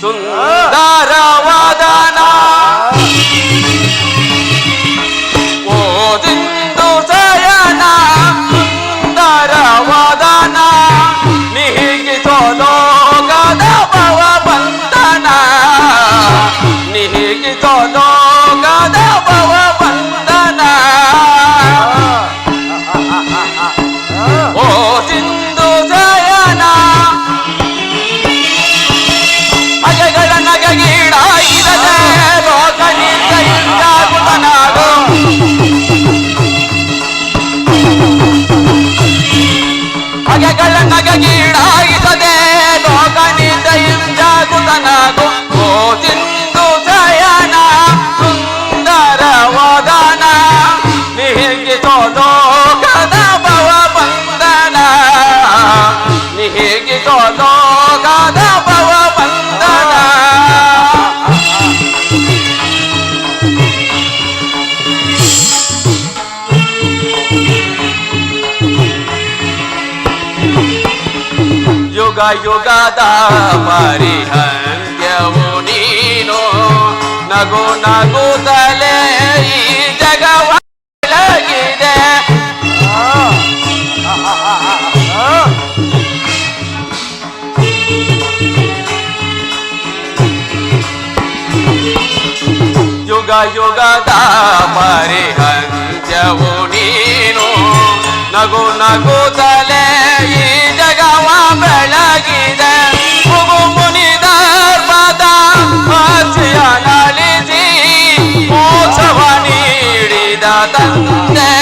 ಸುಂದರವಾದನ, ಓ ಸಿಂಧು ಸಯನ ಸುಂದರವಾದನ, ನಿಹಿಗಿಸೋ ಲೋಕದ ಭವ ಬಂಧನ, ನಿಹಿಗಿಸೋ ಲೋಕದ ಭವ ಬಂಧನ. ಓ ಸಿಂಧು ಸಯನ ಅಜಗಳ ನಗಗೀಡಾಯಿರದೆ ಲೋಕ ನಿರ್ದಯಿಂದಾಗುತ್ತನಾಗು. ಅಜಗಳ ನಗಗೀಡಾಯಿರದೆ ಲೋಕ ನಿರ್ದಯಿಂದಾಗುತ್ತನಾಗು. ಓ ಸಿಂಧು ಸಯನ ಸುಂದರವಾದನ, ನಿಹಿಗಿಸೋ ಲೋಕದ ಭವ ಬಂಧನ, ನಿಹಿಗಿಸೋ ಲೋಕದ ಭವ ಬಂಧನ. ಯುಗ ಯುಗದ ಪರಿಹಂತ್ಯವು ನೀನು, ನಗು ನಗುತ್ತಲೇ ಈ ಜಗವ ಬೆಳಗಿದೆ. ಯುಗ ಯುಗದ ಪರಿಹಂತ್ಯವು ನೀನು, ನಗು ನಗುತ್ತಲೇ ಈ ಜಗವ ಬೆಳಗಿದೆ. ಮುಗು ಮುನಿದರ್ಪದ ಆಸೆಯನಲಿಸಿ ಮೋಕ್ಷವ ನೀಡಿದ ತಂದೆ.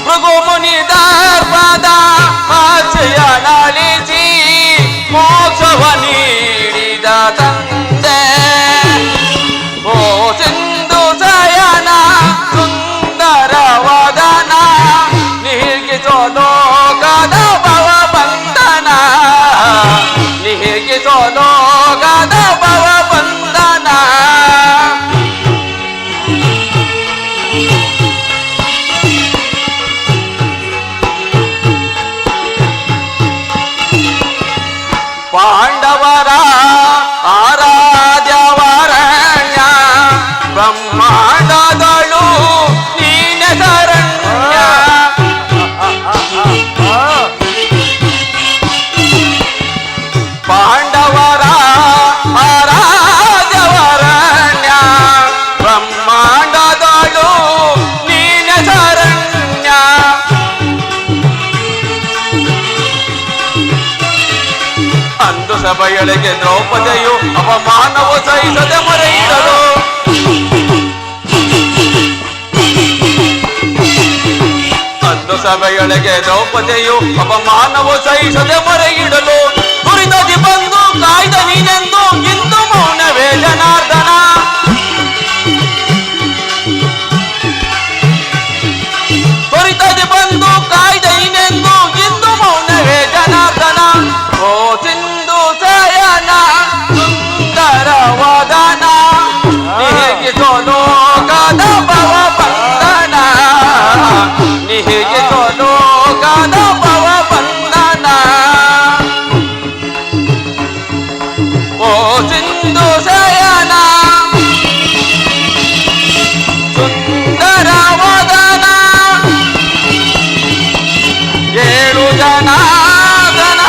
ಮೃಗು ಮುನಿದರ್ಪದ ಆಸೆಯನಲಿಸಿ ಮೋಕ್ಷವ ನೀಡಿದ ತಂದೆ. ಓ ಸಿಂಧು ಸಯನ ಸುಂದರವಾದನ, ನಿಹಿಗಿಸೋ ಲೋಕದ ಭವ ಬಂಧನ, ನಿಹಿಗಿಸೋ ಲೋಕದ ಭವ ಬಂಧನ. ಪಾಂಡವರ ಆರಾಧ್ಯವರಣ್ಯ, ಬ್ರಹ್ಮಾಂಡದಳು ನೀನೆ ಶರಣ್ಯ. ಪಾಂಡವರ ಆರಾಧ್ಯವರಣ್ಯ, ಬ್ರಹ್ಮಾಂಡದಳು ನೀನೆ ಶರಣ್ಯ. ಅಂದು ಸಭೆಯೊಳಗೆ ದ್ರೌಪದಿಯು ಅವಮಾನವು ಸಹಿಸದೆ ಮೊರೆಯಿಡಲು. ಅಂದು ಸಭೆಯೊಳಗೆ ದ್ರೌಪದಿಯು ಅವಮಾನವು ಸಹಿಸದೆ ಮೊರೆಯಿಡಲು. ತ್ವರಿತದಿ ಬಂದು ಕಾಯ್ದ ನೀನೆಂದು ಇಂದು ಮೌನವೇ ಜನಾರ್ದನ. ತ್ವರಿತದಿ ಬಂದು ಕಾಯ್ದ ನೀನೆಂದು ಇಂದು ಮೌನವೇ ಜನಾರ್ದನ. ಓ ಸಿಂಧು ಶಯನ ಸುಂದರ ವದನ ನಿಹಿಗಿಸೋ ಲೋಕದ ಭವ ಬಂಧನ. ನಿಹಿಗಿಸೋ ಲೋಕದ ಭವ ಬಂಧನ. ಓ ಸಿಂಧು ಶಯನ ಸುಂದರ ವದನ ಏಳು ಜನಾರ್ದನ.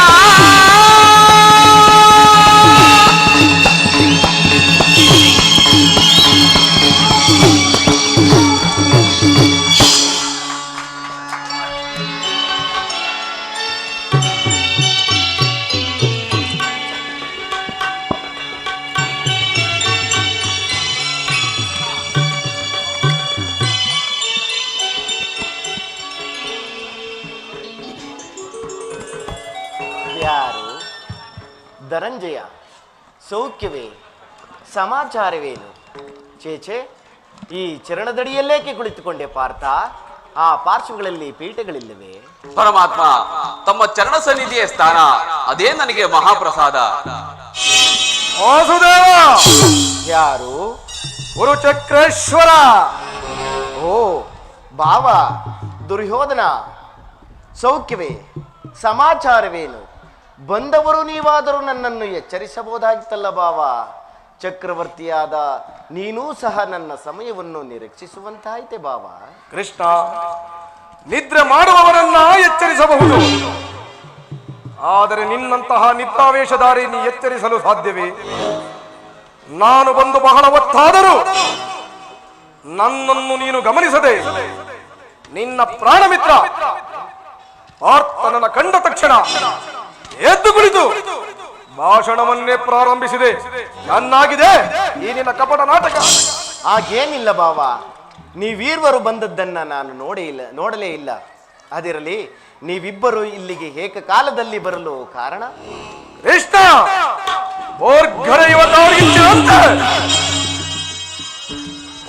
ಯಾರು? ಧನಂಜಯ, ಸೌಖ್ಯವೇ? ಸಮಾಚಾರವೇನು? ಚೇಚೆ, ಈ ಚರಣದಡಿಯಲ್ಲೇಕೆ ಕುಳಿತುಕೊಂಡೆ ಪಾರ್ಥ? ಆ ಪಾರ್ಶ್ವಗಳಲ್ಲಿ ಪೀಠಗಳಿಲ್ಲವೇ? ಪರಮಾತ್ಮ, ತಮ್ಮ ಚರಣ ಸನ್ನಿಧಿಯ ಸ್ಥಾನ ಅದೇ ನನಗೆ ಮಹಾಪ್ರಸಾದ. ವಾಸುದೇವ, ಯಾರು? ಗುರುಚಕ್ರೇಶ್ವರ. ಓ ಭಾವ ದುರ್ಯೋಧನ, ಸೌಖ್ಯವೇ? ಸಮಾಚಾರವೇನು? ಬಂದವರು ನೀವಾದರೂ ನನ್ನನ್ನು ಎಚ್ಚರಿಸಬಹುದಾಗಿತ್ತಲ್ಲ ಭಾವ. ಚಕ್ರವರ್ತಿಯಾದ ನೀನೂ ಸಹ ನನ್ನ ಸಮಯವನ್ನು ನಿರೀಕ್ಷಿಸುವಂತಾಯಿತೆ ಭಾವ. ಕೃಷ್ಣ, ನಿದ್ರೆ ಮಾಡುವವರನ್ನ ಎಚ್ಚರಿಸಬಹುದು, ಆದರೆ ನಿನ್ನಂತಹ ನಿದ್ರಾವೇಶಧಾರಿ ನೀ ಎಚ್ಚರಿಸಲು ಸಾಧ್ಯವೇ? ನಾನು ಬಂದು ಬಹಳ ಹೊತ್ತಾದರೂ ನನ್ನನ್ನು ನೀನು ಗಮನಿಸದೆ ನಿನ್ನ ಪ್ರಾಣಮಿತ್ರ ಆರ್ತನನ್ನ ಕಂಡ ತಕ್ಷಣ ಎದ್ದು ಕುಳಿತು ಭಾಷಣವನ್ನೇ ಪ್ರಾರಂಭಿಸಿದೆ. ಚೆನ್ನಾಗಿದೆ ಈ ನಿನ್ನ ಕಪಟ ನಾಟಕ. ಹಾಗೇನಿಲ್ಲ ಭಾವ, ನೀವೀರ್ವರು ಬಂದದ್ದನ್ನ ನಾನು ನೋಡಲೇ ಇಲ್ಲ. ಅದಿರಲಿ, ನೀವಿಬ್ಬರು ಇಲ್ಲಿಗೆ ಏಕಕಾಲದಲ್ಲಿ ಬರಲು ಕಾರಣ? ಕೃಷ್ಣ, ಇವತ್ತವರಿಗಿಂತೆ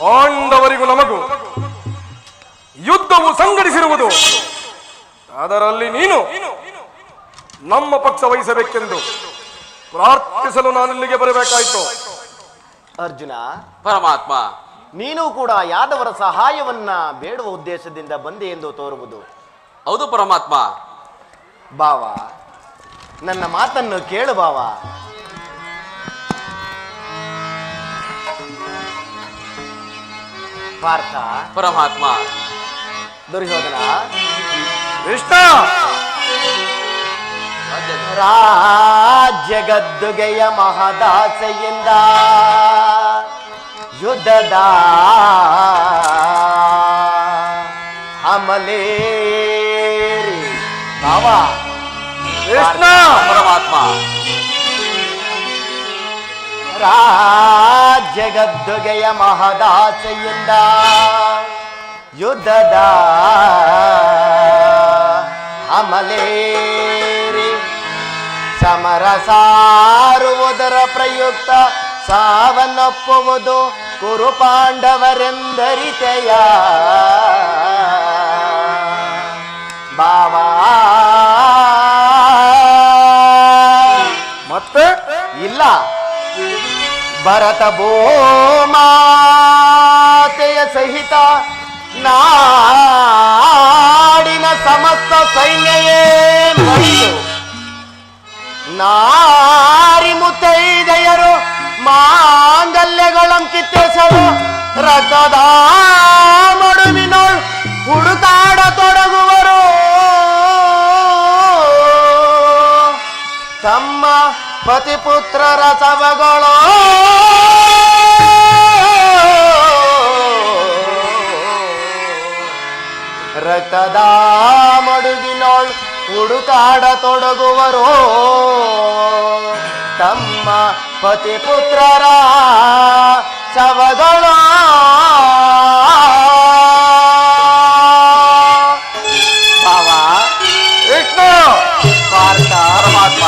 ಪಾಂಡವರಿಗೂ ನಮಗೂ ಯುದ್ಧವು ಸಂಘಟಿಸಿರುವುದು. ಅದರಲ್ಲಿ ನೀನು ನಮ್ಮ ಪಕ್ಷ ವಹಿಸಬೇಕೆಂದು ಪ್ರಾರ್ಥಿಸಲು ನಾನಿಲ್ಲಿಗೆ ಬರಬೇಕಾಯಿತು. ಅರ್ಜುನ, ಪರಮಾತ್ಮ, ನೀನು ಕೂಡ ಯಾದವರ ಸಹಾಯವನ್ನ ಬೇಡುವ ಉದ್ದೇಶದಿಂದ ಬಂದೆ ಎಂದು ತೋರುವುದು. ಹೌದು ಪರಮಾತ್ಮ. ಭಾವ, ನನ್ನ ಮಾತನ್ನು ಕೇಳು ಭಾವ. ಪಾರ್ಥ, ಪರಮಾತ್ಮ, ದುರ್ಯೋಧನ, ಕೃಷ್ಣ, ರಾಜ್ಯಗದ್ದುಗೆಯ ಮಹದಾಸೆಯಿಂದ ಯುದ್ಧದ ಅಮಲೇರಿ ಭಾವ. ಕೃಷ್ಣ, ಪರಮಾತ್ಮ, ರಾಜ್ಯಗದ್ದುಗೆಯ ಮಹದಾಸೆಯಿಂದ ಯುದ್ಧದ ಅಮಲೇರಿ ಸಮರ ಸಾರುವುದರ ಪ್ರಯುಕ್ತ ಸಾವನ್ನಪ್ಪುವುದು ಕುರು ಪಾಂಡವರೆಂದರಿತೆಯ ಬಾವಾ. ಮತ್ತೆ ಇಲ್ಲ, ಭರತ ಭೂಮಾತೆಯ ಸಹಿತ ನಾಡಿನ ಸಮಸ್ತ ಸೈನ್ಯವೇ ಮಡಿದು ನಾರಿ ಮುತ್ತೈದೆಯರು ಮಾಂಗಲ್ಯಗಳಂ ಕಿತ್ತೆಸರು ರಕ್ತದ ಮಡುವಿನೋಳು ಹುಡುಕಾಡ ತೊಡಗುವರು. ತಮ್ಮ ಪತಿಪುತ್ರರ ಶವಗಳು ರಕ್ತದ ಮಡುಗಿನೋಳ್ ಹುಡುಕಾಡ ತೊಡಗುವರು. ತಮ್ಮ ಪತಿಪುತ್ರರ ಶವಗಳು ಭಾವ. ಕೃಷ್ಣ, ಪಾರ್ಥ, ಪರಮಾತ್ಮ,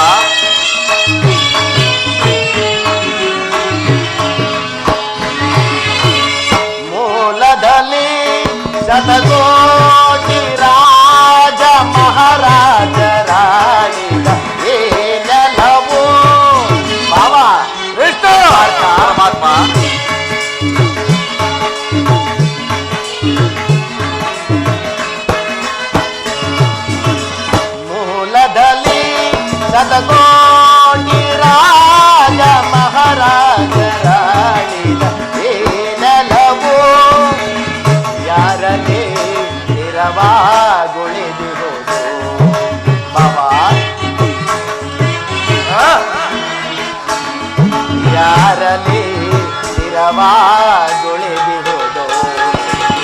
ಸ್ಥಿರವಾಗೊಳಿದಿರುವುದು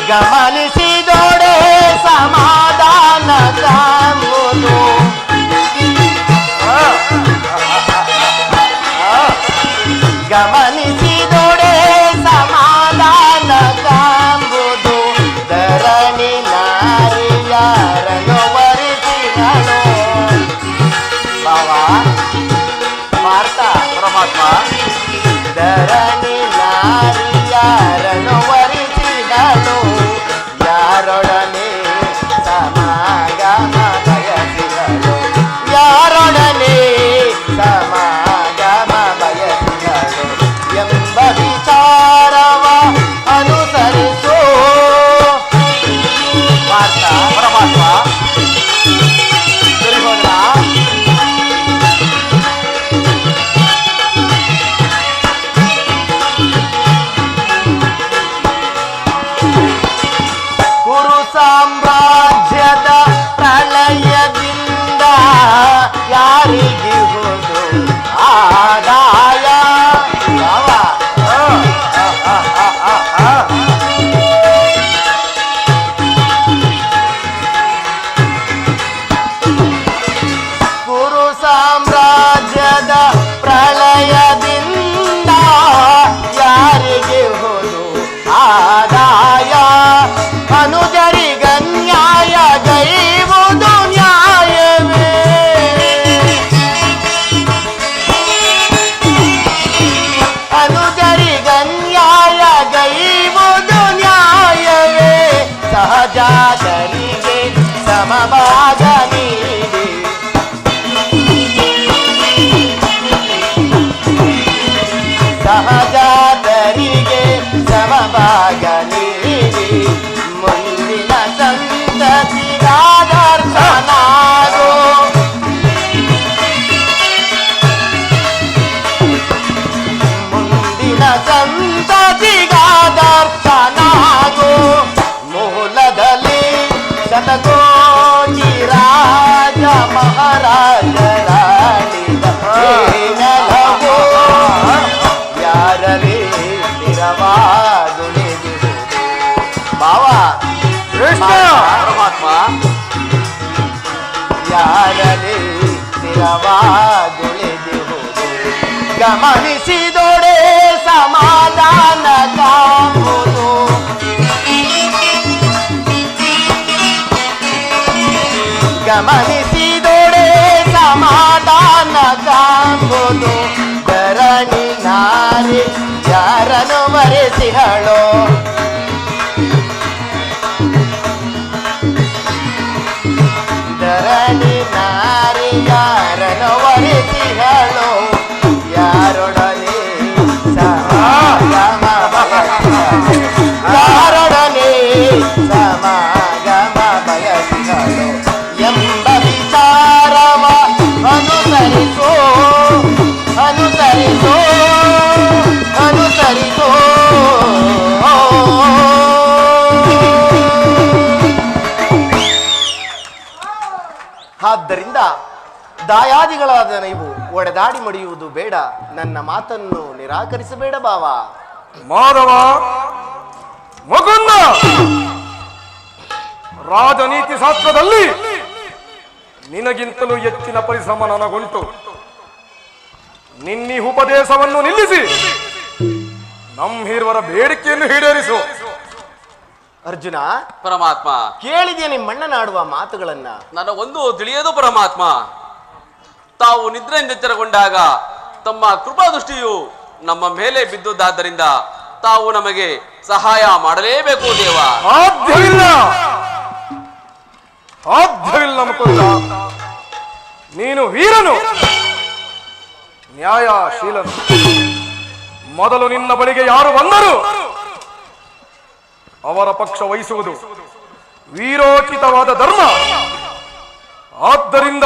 ಗಮನಿಸಿದೊಡೆ ಸಮಾಧಾನ ಕಾಂಬುದು ಗಮನಿಸಿದೊಡೆ ಸಮಾಧಾನ ಕಾಂಬುದು ಧರಣಿ ನಾರಿಯಾರನು ವರಿಸಿದಳು ಭಾವ ಮಾರ್ತ ಪರಮಾತ್ಮ ಧರಣಿ ನಾರಿಯಾರನು ವರಿಸಿದಳು ಯಾರೊಡನೆ ಸಮಾಗಮ ಬಯಸಿದಳು ಯಾರೊಡನೆ ಸಮಾಗಮ ಬಯಸಿದಳು ಎಂಬ ವಿಚಾರವ ಅನುಸರಿಸೋ ಮಾರ್ತ ಪರಮಾತ್ಮ ದುರ್ಯೋಧನ ಕುರು ಸಾಮ್ರಾಜ್ಯದ ಪ್ರಳಯದಿಂದ ಯಾರಿಗಿಹುದು ಆದಾಯ ಯಾವ? ಕುರು ಸಾಮ್ರಾಜ್ಯದ ಪ್ರಳಯದಿಂದ ಯಾರಿಗಿಹುದು ಆದಾಯ ಅನುಜರಿಗನ್ಯಾಯ ಗೈವುದು ನ್ಯಾಯವೇ ಅನುಜರಿಗನ್ಯಾಯ ಗೈವುದು ನ್ಯಾಯವೇ ಸಹಜಾತರಿಗೆ ಸಮಭಾಗ ನೀಡಿ ಸಹಜಾತರಿಗೆ ಸಮಭಾಗ ನೀಡಿ ಮುಂದಿನ ಸಂತತಿಗಾದರ್ಶನಾಗೋ ಮುಂದಿನ ಸಂತತಿಗಾದರ್ಶನಾಗೋ ಮೂಲದಲ್ಲಿ ಶತಕೋಟಿ ರಾಜ ಮಹಾರಾಜರಾಡಿದ ನೆಲವೋ ಯಾರಲೇ ಸ್ಥಿರವಾದುಳಿದಿರುವುದು ಭಾವ ಕೃಷ್ಣ ಪರಮಾತ್ಮ ಯಾರಲೇ ಸ್ಥಿರವಾದುಳಿದಿರುವುದು ಗಮನಿಸಿದೊಡೆ ಸಮಾಧಾನ ಕಾಂಬುದು ಗಮನಿಸಿದೊಡೆ ಸಮಾಧಾನ ಕಾಂಬುದು ಧರಣಿ ನಾರಿ ಯಾರನು ವರೆಸಿಹಳೋ ಧರಣಿ ನಾರಿ ಯಾರನು ವರೆಸಿಹಳೋ ಯಾರೊಡನೆ ಸಮಾಗಮ ಬಯಸಿದಳು ಯಾರೊಡನೆ ಸಮಾಗಮ ಬಯಸಿದಳು ಎಂಬ ವಿಚಾರವ ಅನುಸರಿಸೋ ಅನುಸರಿಸೋ ಅನುಸರಿಸೋ ಆದ್ದರಿಂದ ದಾಯಾದಿಗಳಾದ ನೀವು ಒಡೆದಾಡಿ ಮಡಿಯುವುದು ಬೇಡ ನನ್ನ ಮಾತನ್ನು ನಿರಾಕರಿಸಬೇಡ ಭಾವ ಮಾಧವ ಮುಕುಂದ ರಾಜನೀತಿ ಶಾಸ್ತ್ರದಲ್ಲಿ ನಿನಗಿಂತಲೂ ಹೆಚ್ಚಿನ ಪರಿಶ್ರಮ ನನಗುಂಟು ನಿನ್ನಿ ಉಪದೇಶವನ್ನು ನಿಲ್ಲಿಸಿ ನಮ್ಮಿರುವರ ಬೇಡಿಕೆಯನ್ನು ಈಡೇರಿಸು ಅರ್ಜುನ ಪರಮಾತ್ಮ ಕೇಳಿದೆ ನಿಮ್ಮಣ್ಣನಾಡುವ ಮಾತುಗಳನ್ನ ನನಗೊಂದು ತಿಳಿಯದು ಪರಮಾತ್ಮ. ತಾವು ನಿದ್ರೆಯಿಂದ ಎಚ್ಚರಗೊಂಡಾಗ ತಮ್ಮ ಕೃಪಾ ದೃಷ್ಟಿಯು ನಮ್ಮ ಮೇಲೆ ಬಿದ್ದುದಾದ್ದರಿಂದ ತಾವು ನಮಗೆ ಸಹಾಯ ಮಾಡಲೇಬೇಕು ದೇವ. ಸಾಧ್ಯವಿಲ್ಲ ಸಾಧ್ಯವಿಲ್ಲ ಮುಕುಂದ, ನೀನು ವೀರನು ನ್ಯಾಯಶೀಲನು. ಮೊದಲು ನಿನ್ನ ಬಳಿಗೆ ಯಾರು ಬಂದರು ಅವರ ಪಕ್ಷ ವಹಿಸುವುದು ವೀರೋಚಿತವಾದ ಧರ್ಮ. ಆದ್ದರಿಂದ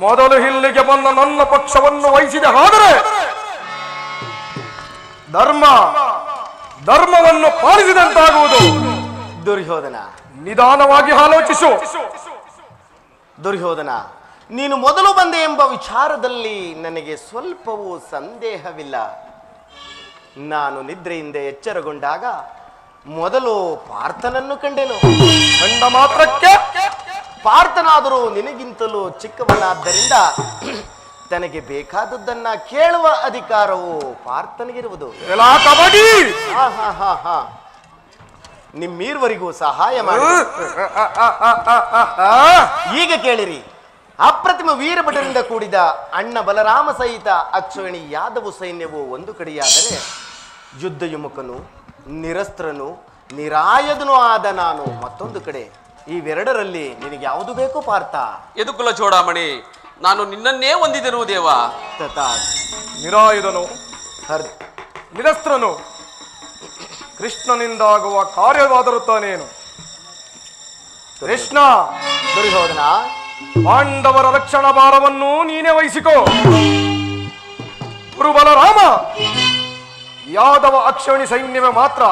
ಮೊದಲು ಇಲ್ಲಿಗೆ ಬಂದ ನನ್ನ ಪಕ್ಷವನ್ನು ವಹಿಸಿದ ಆದರೆ ಧರ್ಮವನ್ನು ಪಾಲಿಸಿದಂತಾಗುವುದು. ದುರ್ಯೋಧನ ನಿಧಾನವಾಗಿ ಆಲೋಚಿಸು. ದುರ್ಯೋಧನ, ನೀನು ಮೊದಲು ಬಂದೆ ಎಂಬ ವಿಚಾರದಲ್ಲಿ ನನಗೆ ಸ್ವಲ್ಪವೂ ಸಂದೇಹವಿಲ್ಲ. ನಾನು ನಿದ್ರೆಯಿಂದ ಎಚ್ಚರಗೊಂಡಾಗ ಮೊದಲು ಪಾರ್ಥನನ್ನು ಕಂಡೆನು. ಕಂಡ ಮಾತ್ರಕ್ಕೆ ಪಾರ್ಥನಾದರೂ ನಿನಗಿಂತಲೂ ಚಿಕ್ಕವನಾದ್ದರಿಂದ ತನಗೆ ಬೇಕಾದದ್ದನ್ನ ಕೇಳುವ ಅಧಿಕಾರವು ಪಾರ್ಥನಿಗಿರುವುದು. ಎಲ್ಲ ಕಬಡ್ಡಿ ನಿಮ್ಮೀರ್ವರಿಗೂ ಸಹಾಯ ಮಾಡಿ ಈಗ ಕೇಳಿರಿ. ಅಪ್ರತಿಮ ವೀರಭಟರಿಂದ ಕೂಡಿದ ಅಣ್ಣ ಬಲರಾಮ ಸಹಿತ ಅಕ್ಷೋಣಿ ಯಾದವ ಸೈನ್ಯವು ಒಂದು ಕಡೆಯಾದರೆ, ಯುದ್ಧ ವಿಮುಖನು, ನಿರಸ್ತ್ರನು, ನಿರಾಯದನೂ ಆದ ನಾನು ಮತ್ತೊಂದು ಕಡೆ. ಇವೆರಡರಲ್ಲಿ ನಿನಗೆ ಯಾವುದು ಬೇಕು ಪಾರ್ಥ? ಯದುಕುಲ ಚೂಡಾಮಣಿ, ನಾನು ನಿನ್ನನ್ನೇ ಹೊಂದಿದೆನು ದೇವ. ತಥಾ ನಿರಾಯುಧನು, ನಿರಸ್ತ್ರನು, ಕೃಷ್ಣನಿಂದಾಗುವ ಕಾರ್ಯವಾದರೂ ತಾನೇನು? ಕೃಷ್ಣ, ದುರ್ಯೋಧನ, ಪಾಂಡವರ ರಕ್ಷಣಾ ಭಾರವನ್ನು ನೀನೇ ವಹಿಸಿಕೋ. ಗುರುಬಲರಾಮ, ಯಾದವ ಅಕ್ಷೋಣಿ ಸೈನ್ಯವೇ ಮಾತ್ರ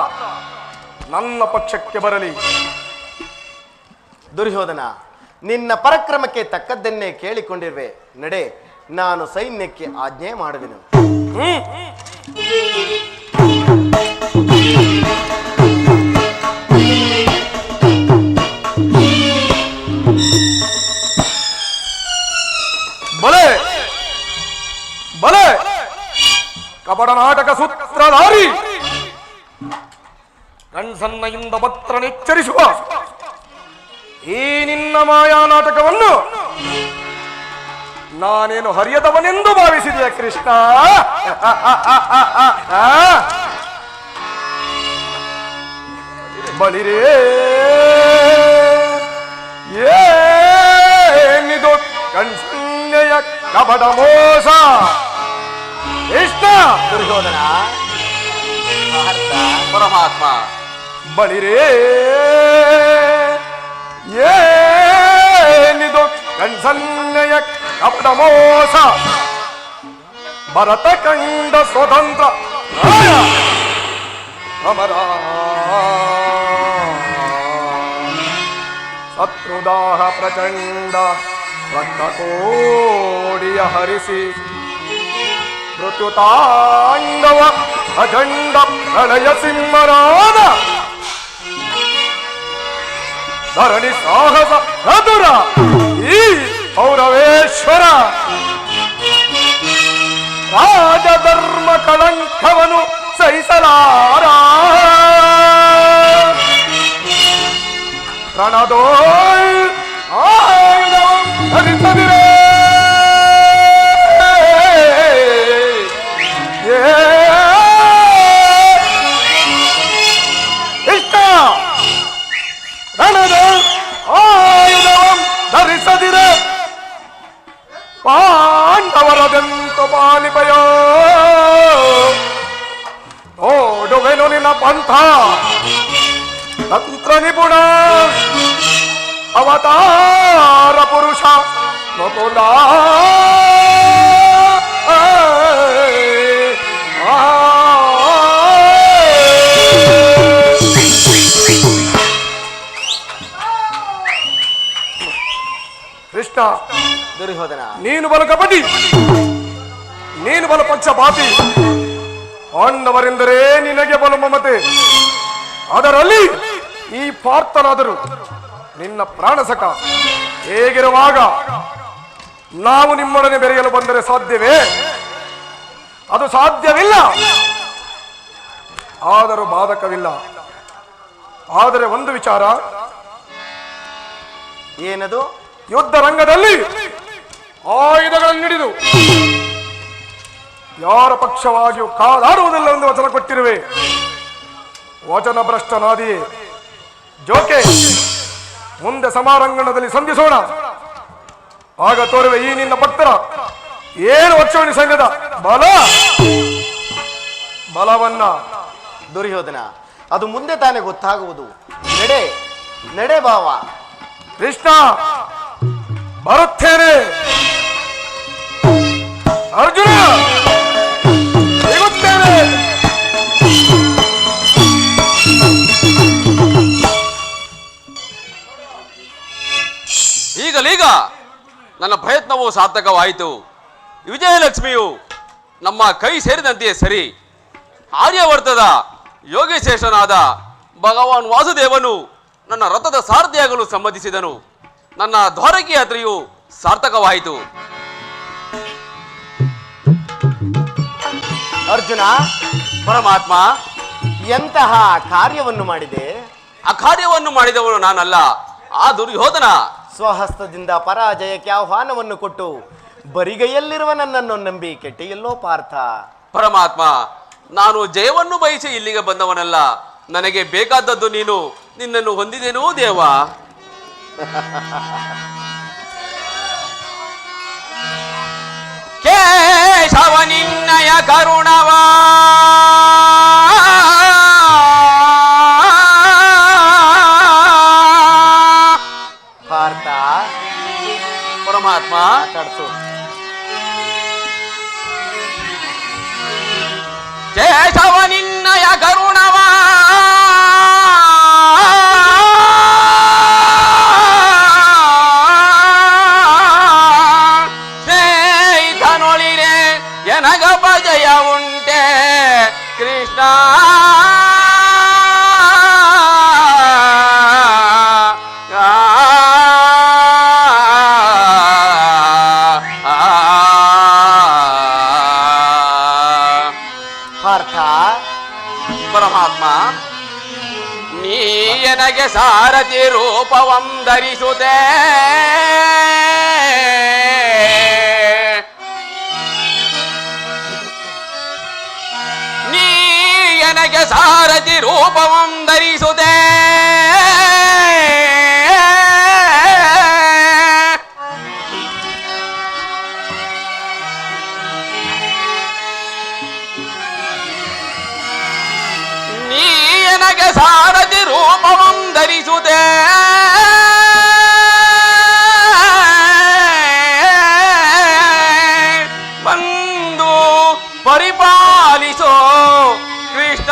ನನ್ನ ಪಕ್ಷಕ್ಕೆ ಬರಲಿ. ದುರ್ಯೋಧನ, ನಿನ್ನ ಪರಾಕ್ರಮಕ್ಕೆ ತಕ್ಕದ್ದನ್ನೇ ಕೇಳಿಕೊಂಡಿರುವೆ. ನಡೆ, ನಾನು ಸೈನ್ಯಕ್ಕೆ ಆಜ್ಞೆ ಮಾಡುವೆನು. ಬಲೆ ಬಲೆ ಕಪಟ ನಾಟಕ ಸೂತ್ರಧಾರಿ, ಕಣ್ಸನ್ನೆಯಿಂದ ಭಕ್ತರನ್ನೆಚ್ಚರಿಸುವ ಈ ನಿನ್ನ ಮಾಯಾ ನಾಟಕವನ್ನು ನಾನೇನು ಹರಿಯದವನೆಂದು ಭಾವಿಸಿದೆಯ ಕೃಷ್ಣ? ಬಳಿರೇ ಏನಿದು ಕಣ್ಸನ್ನೆಯ ಕಪಟ ಮೋಸ? ಕೃಷ್ಣ, ದುರ್ಯೋಧನ, ಪರಮಾತ್ಮ, ಬಳಿರೇ ಏನಿದು ಕಣ್ಸನ್ನೆಯ ಕಪಟ ಮೋಸ? ಭರತ ಕಂಡ ಸ್ವತಂತ್ರ ಅಮರ ಶತ್ರುದಾಹ ಪ್ರಚಂಡ ರಕ್ತಕೋಡಿಯ ಹರಿಸಿ ಮೃತ್ಯುತಾಂಡವ ಅಖಂಡ ಪ್ರಳಯ ಸಿಂಹರಾದ ಧರಣಿ ಸಾಹಸ ಚತುರ ಈ ಕೌರವೇಶ್ವರ ರಾಜಧರ್ಮ ಕಳಂಕವನು ಸಹಿಸಲಾರ ರಣದೋಳ್ ಆಯುಧವಂ ಧರಿಸದಿರೇ ಇಷ್ಟ ರಣದ ಆಯುಧವಂ ಧರಿಸದಿರೆ ಪಾಂಡವರದೆಂತು ಪಾಲಿಪಯೋ ನೋಡುವೆನು ನಿನ್ನ ಪಂಥ ತಂತ್ರ ನಿಪುಣ ಅವತಾರ ಪುರುಷ ಮುಕುಂದ ಕೃಷ್ಣ, ದುರ್ಯೋಧನ, ನೀನು ಬಲ ಕಪಟಿ, ನೀನು ಬಲ ಪಕ್ಷಪಾತಿ. ಪಾಂಡವರೆಂದರೆ ನಿನಗೆ ಬಲು ಮಮತೆ. ಅದರಲ್ಲಿ ಈ ಪಾರ್ಥನಾದರೂ ನಿನ್ನ ಪ್ರಾಣಸಖ. ಹೇಗಿರುವಾಗ ನಾವು ನಿಮ್ಮೊಡನೆ ಬೆರೆಯಲು ಬಂದರೆ ಸಾಧ್ಯವೇ? ಅದು ಸಾಧ್ಯವಿಲ್ಲ. ಆದರೂ ಬಾಧಕವಿಲ್ಲ. ಆದರೆ ಒಂದು ವಿಚಾರ, ಏನದು? ಯುದ್ಧ ರಂಗದಲ್ಲಿ ಆಯುಧಗಳನ್ನು ಹಿಡಿದು ಯಾರ ಪಕ್ಷವಾಗಿಯೂ ಕಾದಾಡುವುದಿಲ್ಲ ಎಂದು ವಚನ ಕೊಟ್ಟಿರುವೆ. ವಚನ ಭ್ರಷ್ಟನಾದಿಯೇ ಜೋಕೆ, ಮುಂದೆ ಸಮಾರಂಗಣದಲ್ಲಿ ಸಂಧಿಸೋಣ. ಆಗ ತೋರುವೆ ಈ ನಿನ್ನ ಭಕ್ತರ ಏನು ಅಕ್ಷೋಣಿ ಸೈನ್ಯದ ಬಲವನ್ನ. ದುರ್ಯೋಧನ, ಅದು ಮುಂದೆ ತಾನೇ ಗೊತ್ತಾಗುವುದು. ನಡೆ ನಡೆ ಭಾವ. ಕೃಷ್ಣ, ಬರುತ್ತೇನೆ. ಅರ್ಜುನ, ಸಿಗುತ್ತೇನೆ. ಈಗಲೀಗ ನನ್ನ ಪ್ರಯತ್ನವು ಸಾರ್ಥಕವಾಯಿತು. ವಿಜಯಲಕ್ಷ್ಮಿಯು ನಮ್ಮ ಕೈ ಸೇರಿದಂತೆಯೇ ಸರಿ. ಆರ್ಯವರ್ತದ ಯೋಗಿಶೇಷನಾದ ಭಗವಾನ್ ವಾಸುದೇವನು ನನ್ನ ರಥದ ಸಾರಥಿಯಾಗಲು ಸಮ್ಮತಿಸಿದನು. ನನ್ನ ದ್ವಾರಕಿ ಯಾತ್ರೆಯು ಸಾರ್ಥಕವಾಯಿತು. ಅರ್ಜುನ, ಪರಮಾತ್ಮ, ಎಂತಹ ಕಾರ್ಯವನ್ನು ಮಾಡಿದೆ? ಆ ಕಾರ್ಯವನ್ನು ಮಾಡಿದವನು ನಾನಲ್ಲ, ಆ ದುರ್ಯೋಧನ. ಸ್ವಹಸ್ತದಿಂದ ಪರಾಜಯಕ್ಕೆ ಆಹ್ವಾನವನ್ನು ಕೊಟ್ಟು ಬರಿಗೈಯಲ್ಲಿರುವ ನನ್ನನ್ನು ನಂಬಿ ಕೆಟ್ಟೆಯಲ್ಲೋ ಪಾರ್ಥ. ಪರಮಾತ್ಮ, ನಾನು ಜಯವನ್ನು ಬಯಸಿ ಇಲ್ಲಿಗೆ ಬಂದವನಲ್ಲ. ನನಗೆ ಬೇಕಾದದ್ದು ನೀನು. ನಿನ್ನನ್ನು ಹೊಂದಿದೆನೋ ದೇವ. ಕೇಶವ ನಿನ್ನಯ ಕರುಣವ ಪಾರ್ಥ, ಪರಮಾತ್ಮ, ಮಾತಾಡ್ಸು. ಕೇಶವ ನಿನ್ನಯ ಕರುಣವ ಸ್ನೇಹಿತನೊಳಿರೆ ಎನಗ ಭಜಯ ಉಂಟೆ ಕೃಷ್ಣ. ಪಾರ್ಥ, ಪರಮಾತ್ಮ, ನೀ ನನಗೆ ಸಾರಥಿ ರೂಪವಂ ಧರಿಸುತ್ತೆ. ನೀ ನನಗೆ ಸಾರಥಿ ರೂಪವಂ ಧರಿಸುತ್ತೆ. ನನಗೆ ಸಾರಥಿ ರೂಪವಂ ಧರಿಸುತ್ತೆ. ಬಂದು ಪರಿಪಾಲಿಸೋ ಕೃಷ್ಣ.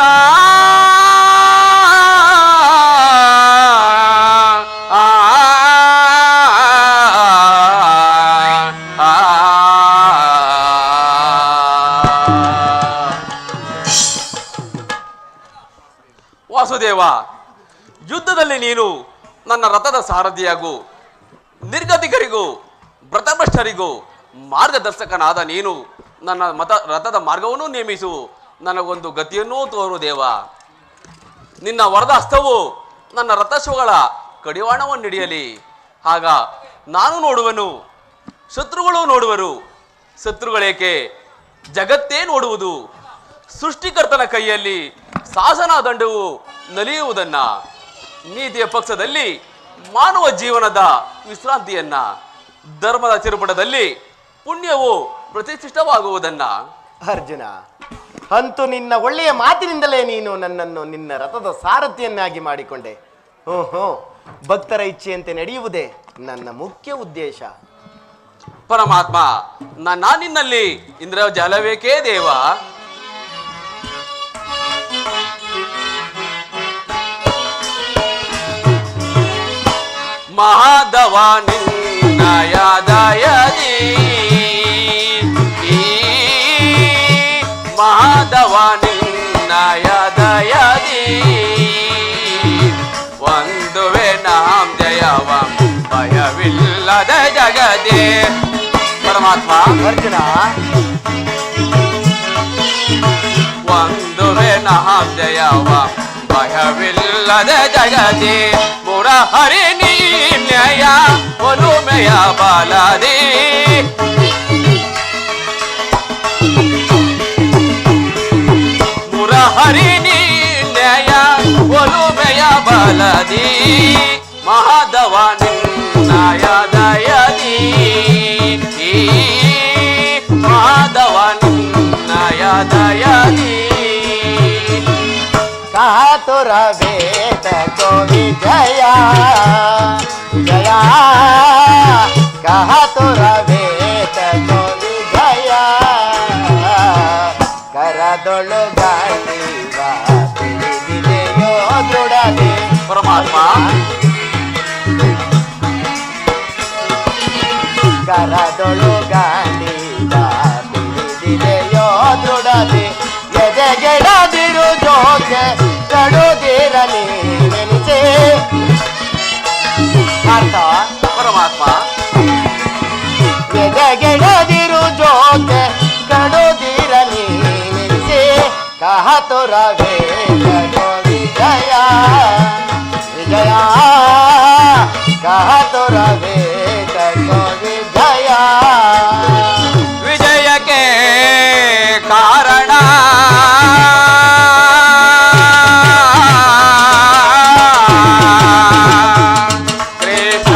ವಾಸುದೇವ, ಯುದ್ಧದಲ್ಲಿ ನೀನು ನನ್ನ ರಥದ ಸಾರಥಿಯಾಗು. ನಿರ್ಗತಿಕರಿಗೂ ವ್ರತಭ್ರಷ್ಟರಿಗೂ ಮಾರ್ಗದರ್ಶಕನಾದ ನೀನು ನನ್ನ ರಥದ ಮಾರ್ಗವನ್ನು ನೇಮಿಸು. ನನಗೊಂದು ಗತಿಯನ್ನೂ ತೋರು ದೇವ. ನಿನ್ನ ವರದ ಹಸ್ತವು ನನ್ನ ರಥಶ್ವಗಳ ಕಡಿವಾಣವನ್ನು ಹಿಡಿಯಲಿ. ಆಗ ನಾನು ನೋಡುವನು, ಶತ್ರುಗಳು ನೋಡುವರು. ಶತ್ರುಗಳೇಕೆ, ಜಗತ್ತೇ ನೋಡುವುದು. ಸೃಷ್ಟಿಕರ್ತನ ಕೈಯಲ್ಲಿ ಶಾಸನ ದಂಡವು ನಲಿಯುವುದನ್ನ, ನೀತಿಯ ಪಕ್ಷದಲ್ಲಿ ಮಾನವ ಜೀವನದ ವಿಶ್ರಾಂತಿಯನ್ನ, ಧರ್ಮದ ತಿರುಪಟದಲ್ಲಿ ಪುಣ್ಯವು ಪ್ರತಿಷ್ಠಿತವಾಗುವುದನ್ನ. ಅರ್ಜುನ, ಅಂತೂ ನಿನ್ನ ಒಳ್ಳೆಯ ಮಾತಿನಿಂದಲೇ ನೀನು ನನ್ನನ್ನು ನಿನ್ನ ರಥದ ಸಾರಥಿಯನ್ನಾಗಿ ಮಾಡಿಕೊಂಡೆ. ಭಕ್ತರ ಇಚ್ಛೆಯಂತೆ ನಡೆಯುವುದೇ ನನ್ನ ಮುಖ್ಯ ಉದ್ದೇಶ. ಪರಮಾತ್ಮ, ನನ್ನ ನಿನ್ನಲ್ಲಿ ಇಂದ್ರಜಾಲವೇಕೇ ದೇವ. ಮಾಧವ ನಿನ್ನಯ ದಯದಿ, ಮಾಧವ ನಿನ್ನಯ ದಯದಿ, ಒಂದುವೆ ನಾಂ ಜಯವ ಭಯವಿಲ್ಲದ ಜಗದೇ. ಪರಮಾತ್ಮ, ಅರ್ಜುನ, ಒಂದುವೆ ನಾಂ ಜಯವ ಭಯವಿಲ್ಲದ ಜಗದೇ. ಮುರಹರಿ ನೀನ್ಯಯ ಒಲುಮೆಯ ಬಾಲದಿ, ಮುರಹರಿ ನೀನ್ಯಯ ಒಲುಮೆಯ ಬಾಲದಿ, ಮಾಧವ ನಿನ್ನಯ ದಯದಿ, ಮಾಧವ ನಿನ್ನಯ ದಯದಿ. ಕಾತುರ ವೇದ ಕೋವಿ ಜಯ ಜಯ, ಕಾತುರ ವೇದ ಕೋವಿ ಜಯ, ಕರದೊಳು ಗಾಳಿವ ತಿಳಿದಿದೆಯೋ ದೃಢದೆ. ಪರಮಾತ್ಮ, ಕರದೊಳು ಗಾಳಿವ ತಿಳಿದಿದೆಯೋ ದೃಢದೆ. ಎದೆ ಎದೆಗೆಡದಿರು ಜೋಕೆ ಕಡುದಿರಲಿ ನೆನೆಸೆ. ಅರ್ಥ ಪರಮಾತ್ಮ ಎದೆಗೆಡದಿರು ಜೋಕೆ ಕಡುದಿರಲಿ ನೆನೆಸೆ. ಕಹತು ರವೇ ಕಡೋ ವಿಜಯ ವಿಜಯ ಕಹತು ರವೇ ಕಡೋ ವಿಜಯ. ವಿಜಯಕ್ಕೆ ಕಾರಣ ಕೃಷ್ಣ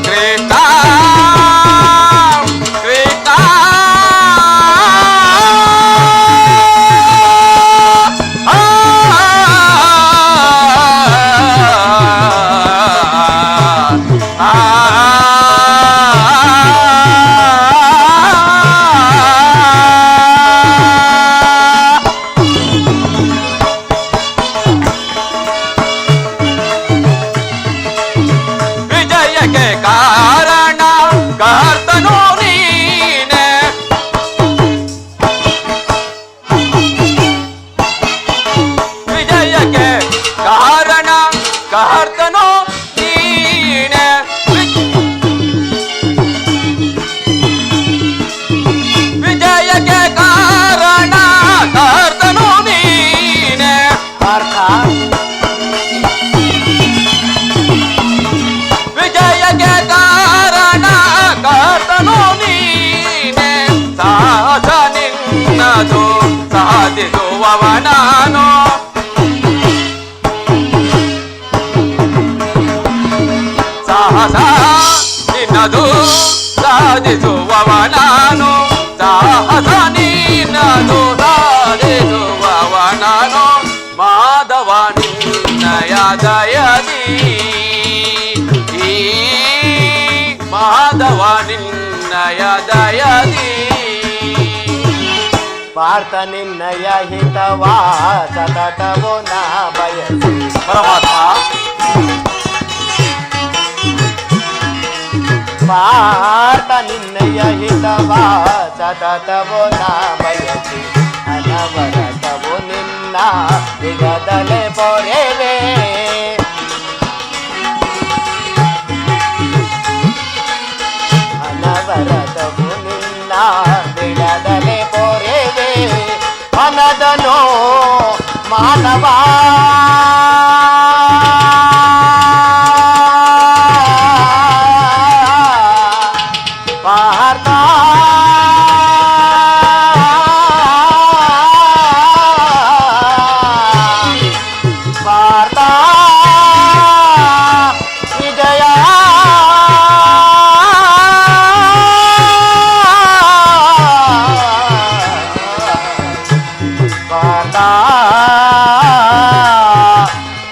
ಕೃಷ್ಣ ಕೃಷ್ಣ ವಿಜಯಕ್ಕೆ ಕಾರಣ ಕರ್ತನು ನೀನೆ. ವಿಜಯಕ್ಕೆ ಕಾರಣ ಕರ್ತನು ನೀನೆ. ವಿಜಯಕ್ಕೆ ಕಾರಣ ಕರ್ತನು ನೀನೆ. ಅರ್ಥ ವಿಜಯಕ್ಕೆ ಕಾರಣ ಕರ್ತನು ನೀನೆ. ಸಾಹಸ ನಿನ್ನದು ಸಾಧಿಸುವವ ನಾನು. ಸಾಹಸ ನಿನ್ನದು ಸಾಧಿಸುವವ ನಾನು. ಸಾಹಸ ನಿನ್ನದು ಸಾಧಿಸುವವ ನಾನು. ಮಾಧವ ನಿನ್ನಯ ದಯದಿ ಮಾಧವ ನಿನ್ನಯ ದಯದಿ. ಪಾರ್ಥ ನಿನ್ನಯ ಹಿತವಾ ಸತತವೋ ನಾ ಬಯಸಿ. ಪರಮಾತ್ಮ ಪಾರ್ಥ ನಿನ್ನಯ ಹಿತವಾ ಸತತವೋ ನಾ ಬಯಸಿ. ಅನವರತವು ನಿನ್ನ ಬಿಡದಲೆ ಪೊರೆವೆ. ಅನವರತವು ನಿನ್ನ ಬಿಡದಲೆ ಪೊರೆವೆ. ಮನದನೋ ಮಾನವ ಪಾರ್ಥ ಪಾರ್ಥ ವಿಜಯ ಪಾರ್ಥ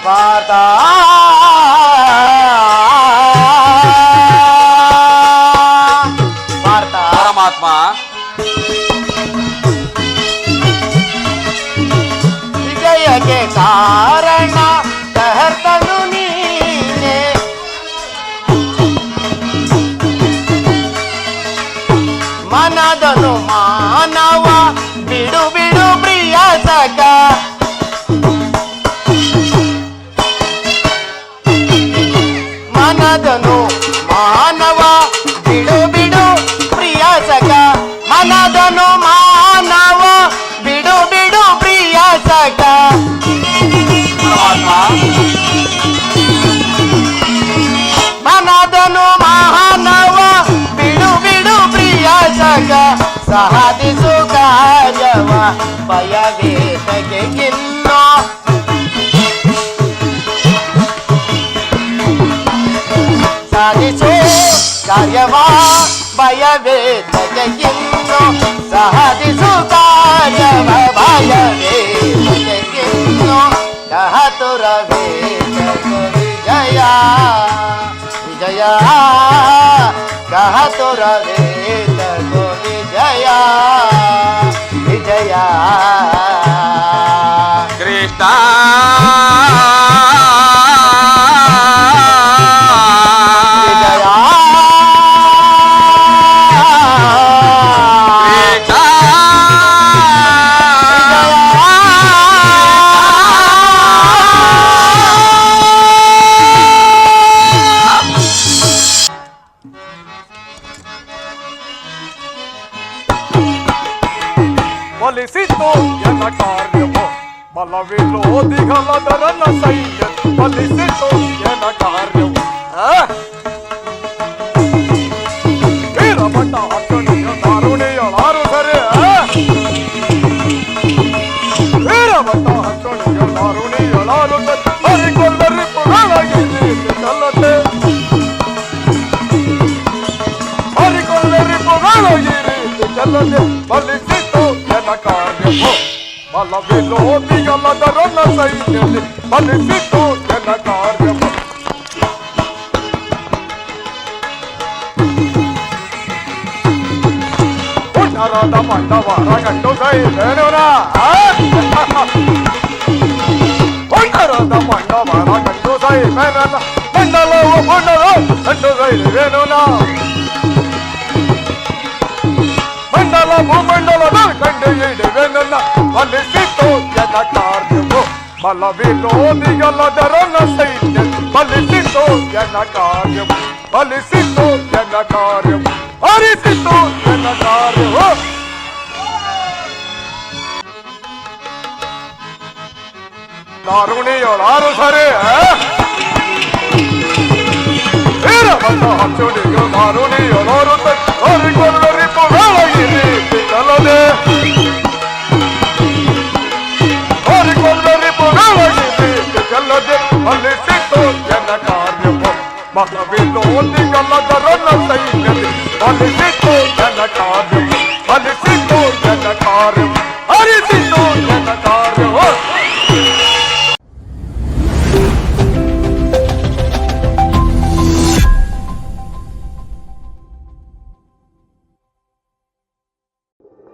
ಪಾರ್ಥ ಪಾರ್ಥ ಪರಮಾತ್ಮ ವಿಜಯಕ್ಕೆ ಕಾರಣ ಕರ್ತನು ನೀನೆ. ಮನದನು ಮಾನವ ಬಿಡು ಬಿಡು ಪ್ರಿಯ ಸಖ. ಮನದನು ಮಾನವ ಬಿಡು ಬಿಡು ಪ್ರಿಯ ಸಖ. ಮನದನು ಮಾನವ ಬಿಡು ಬಿಡು ಪ್ರಿಯ ಸಖ. ಮನದನು ಮಾನವ ಬಿಡು ಬಿಡು ಪ್ರಿಯ ಸಖ. ಸಾಧಿಸು ಕಾರ್ಯವ ಭಯವೇತಗೆ ಗಿನ್ನೋ. ಸಾಧಿಸು ಕಾರ್ಯವ ಭಯವೇತಗೆ ಗಿನ್ನೋ. ಸಾಧಿಸು ಕಾರ್ಯವ ಭಯವೇತಗೆ ಗಿನ್ನೋ. ಕಹತು ರವೇ ವಿಜಯ ವಿಜಯ ಕಹತು ರವೇ ವಿಜಯ ವಿಜಯ. ಕೃಷ್ಣ ವಿಜಯ ಫಲಿಸಿತು ಎನ್ನ ಕಾರ್ಯವು ಬಲವಿರೋಧಿಗಳದರನ್ನ ಸೈನ್ಯ ಫಲಿಸಿತು ಎನ್ನ ಕಾರ್ಯವು ವೀರಭಟ ಅಕ್ಕನಿಯ ದಾರುಣಿಯಳಾರು ಸರಿ ವೀರಭಟ ಅಕ್ಕನಿಯ ದಾರುಣಿಯಳಾರು ಹರಿಕೊಳ್ಳರಿ ಪುಗಳಾಗಿ ಚಲ್ಲತೆ ಹರಿಕೊಳ್ಳರಿ ಪುಗಳಾಗಿ ಚಲ್ಲತೆ ಫಲಿಸಿತು ಎನ್ನ ಕಾರ್ಯವು ಬಲವಿರೋಧಿಗಳದರನ್ನ ಸೈನ್ಯದಲ್ಲಿ ಫಲಿಸಿತು ಎನ್ನ ಕಾರ್ಯವು ಪುನರದ ಪಾಂಡವರ ಗಂಡು ಸೈನ್ಯನ ಪುನರದ ಪಾಂಡವರ ಗಂಡು ಸೈನ್ಯನ ಮಂಡಲವು ಪುನರ ಗಂಡು ಸೈನ್ಯನ ಮಂಡಲ ಭೂಮಂಡಲದ ಕಂಡು ಇಡುವೆ ನನ್ನ ಫಲಿಸಿತು ಎನ್ನ ಕಾರ್ಯವು ಬಲವಿರೋಧಿಗಳದರನ್ನ ಸೈನ್ಯ ಫಲಿಸಿತು ಎನ್ನ ಕಾರ್ಯವು ಫಲಿಸಿತು ಎನ್ನ ಕಾರ್ಯವು ಹರಿಸಿತು ಎನ್ನ ಕಾರ್ಯವು ದಾರುಣಿಯೊಳಾರು ಸರಿ ವೀರಭಟ ಹಚ್ಚುಡಿಯು ದಾರುಣಿಯೊಳಾರು ಹರಿಕೊಳ್ಳರಿ ಪುಗಳಗಿರಿ ಚಲ್ಲದೆ ಹರಿಕೊಳ್ಳರಿ ಪುಗಳಗಿರಿ ಚಲ್ಲದೆ ಫಲಿಸಿತು ಎನ್ನ ಕಾರ್ಯವು ಬಲವಿರೋಧಿಗಳದರನ್ನ ಸೈನ್ಯದಲ್ಲಿ ಫಲಿಸಿತು ಎನ್ನ ಕಾರ್ಯ